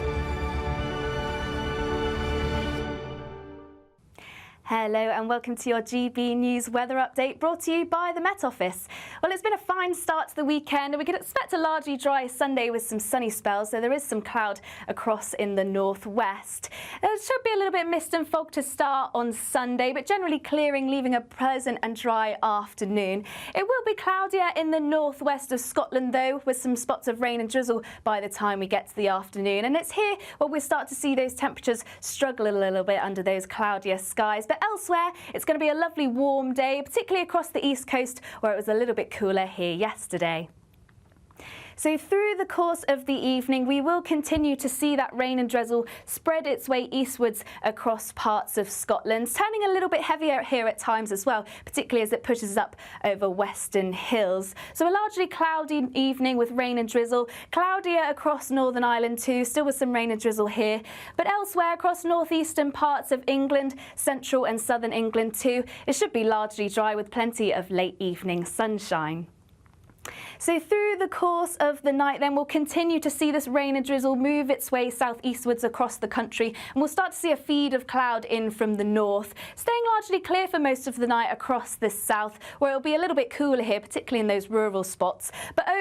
Hello and welcome to your GB News weather update, brought to you by the Met Office. Well, it's been a fine start to the weekend, and we can expect a largely dry Sunday with some sunny spells, though there is some cloud across in the northwest. There should be a little bit of mist and fog to start on Sunday, but generally clearing, leaving a pleasant and dry afternoon. It will be cloudier in the northwest of Scotland, though, with some spots of rain and drizzle by the time we get to the afternoon. And it's here where we start to see those temperatures struggle a little bit under those cloudier skies. But elsewhere, it's going to be a lovely warm day, particularly across the east coast, where it was a little bit cooler here yesterday. So through the course of the evening, we will continue to see that rain and drizzle spread its way eastwards across parts of Scotland, turning a little bit heavier here at times as well, particularly as it pushes up over Western Hills. So a largely cloudy evening with rain and drizzle, cloudier across Northern Ireland too, still with some rain and drizzle here. But elsewhere across northeastern parts of England, central and southern England too, it should be largely dry with plenty of late evening sunshine. So through the course of the night then, we'll continue to see this rain and drizzle move its way southeastwards across the country, and we'll start to see a feed of cloud in from the north, staying largely clear for most of the night across the south, where it'll be a little bit cooler here, particularly in those rural spots. But over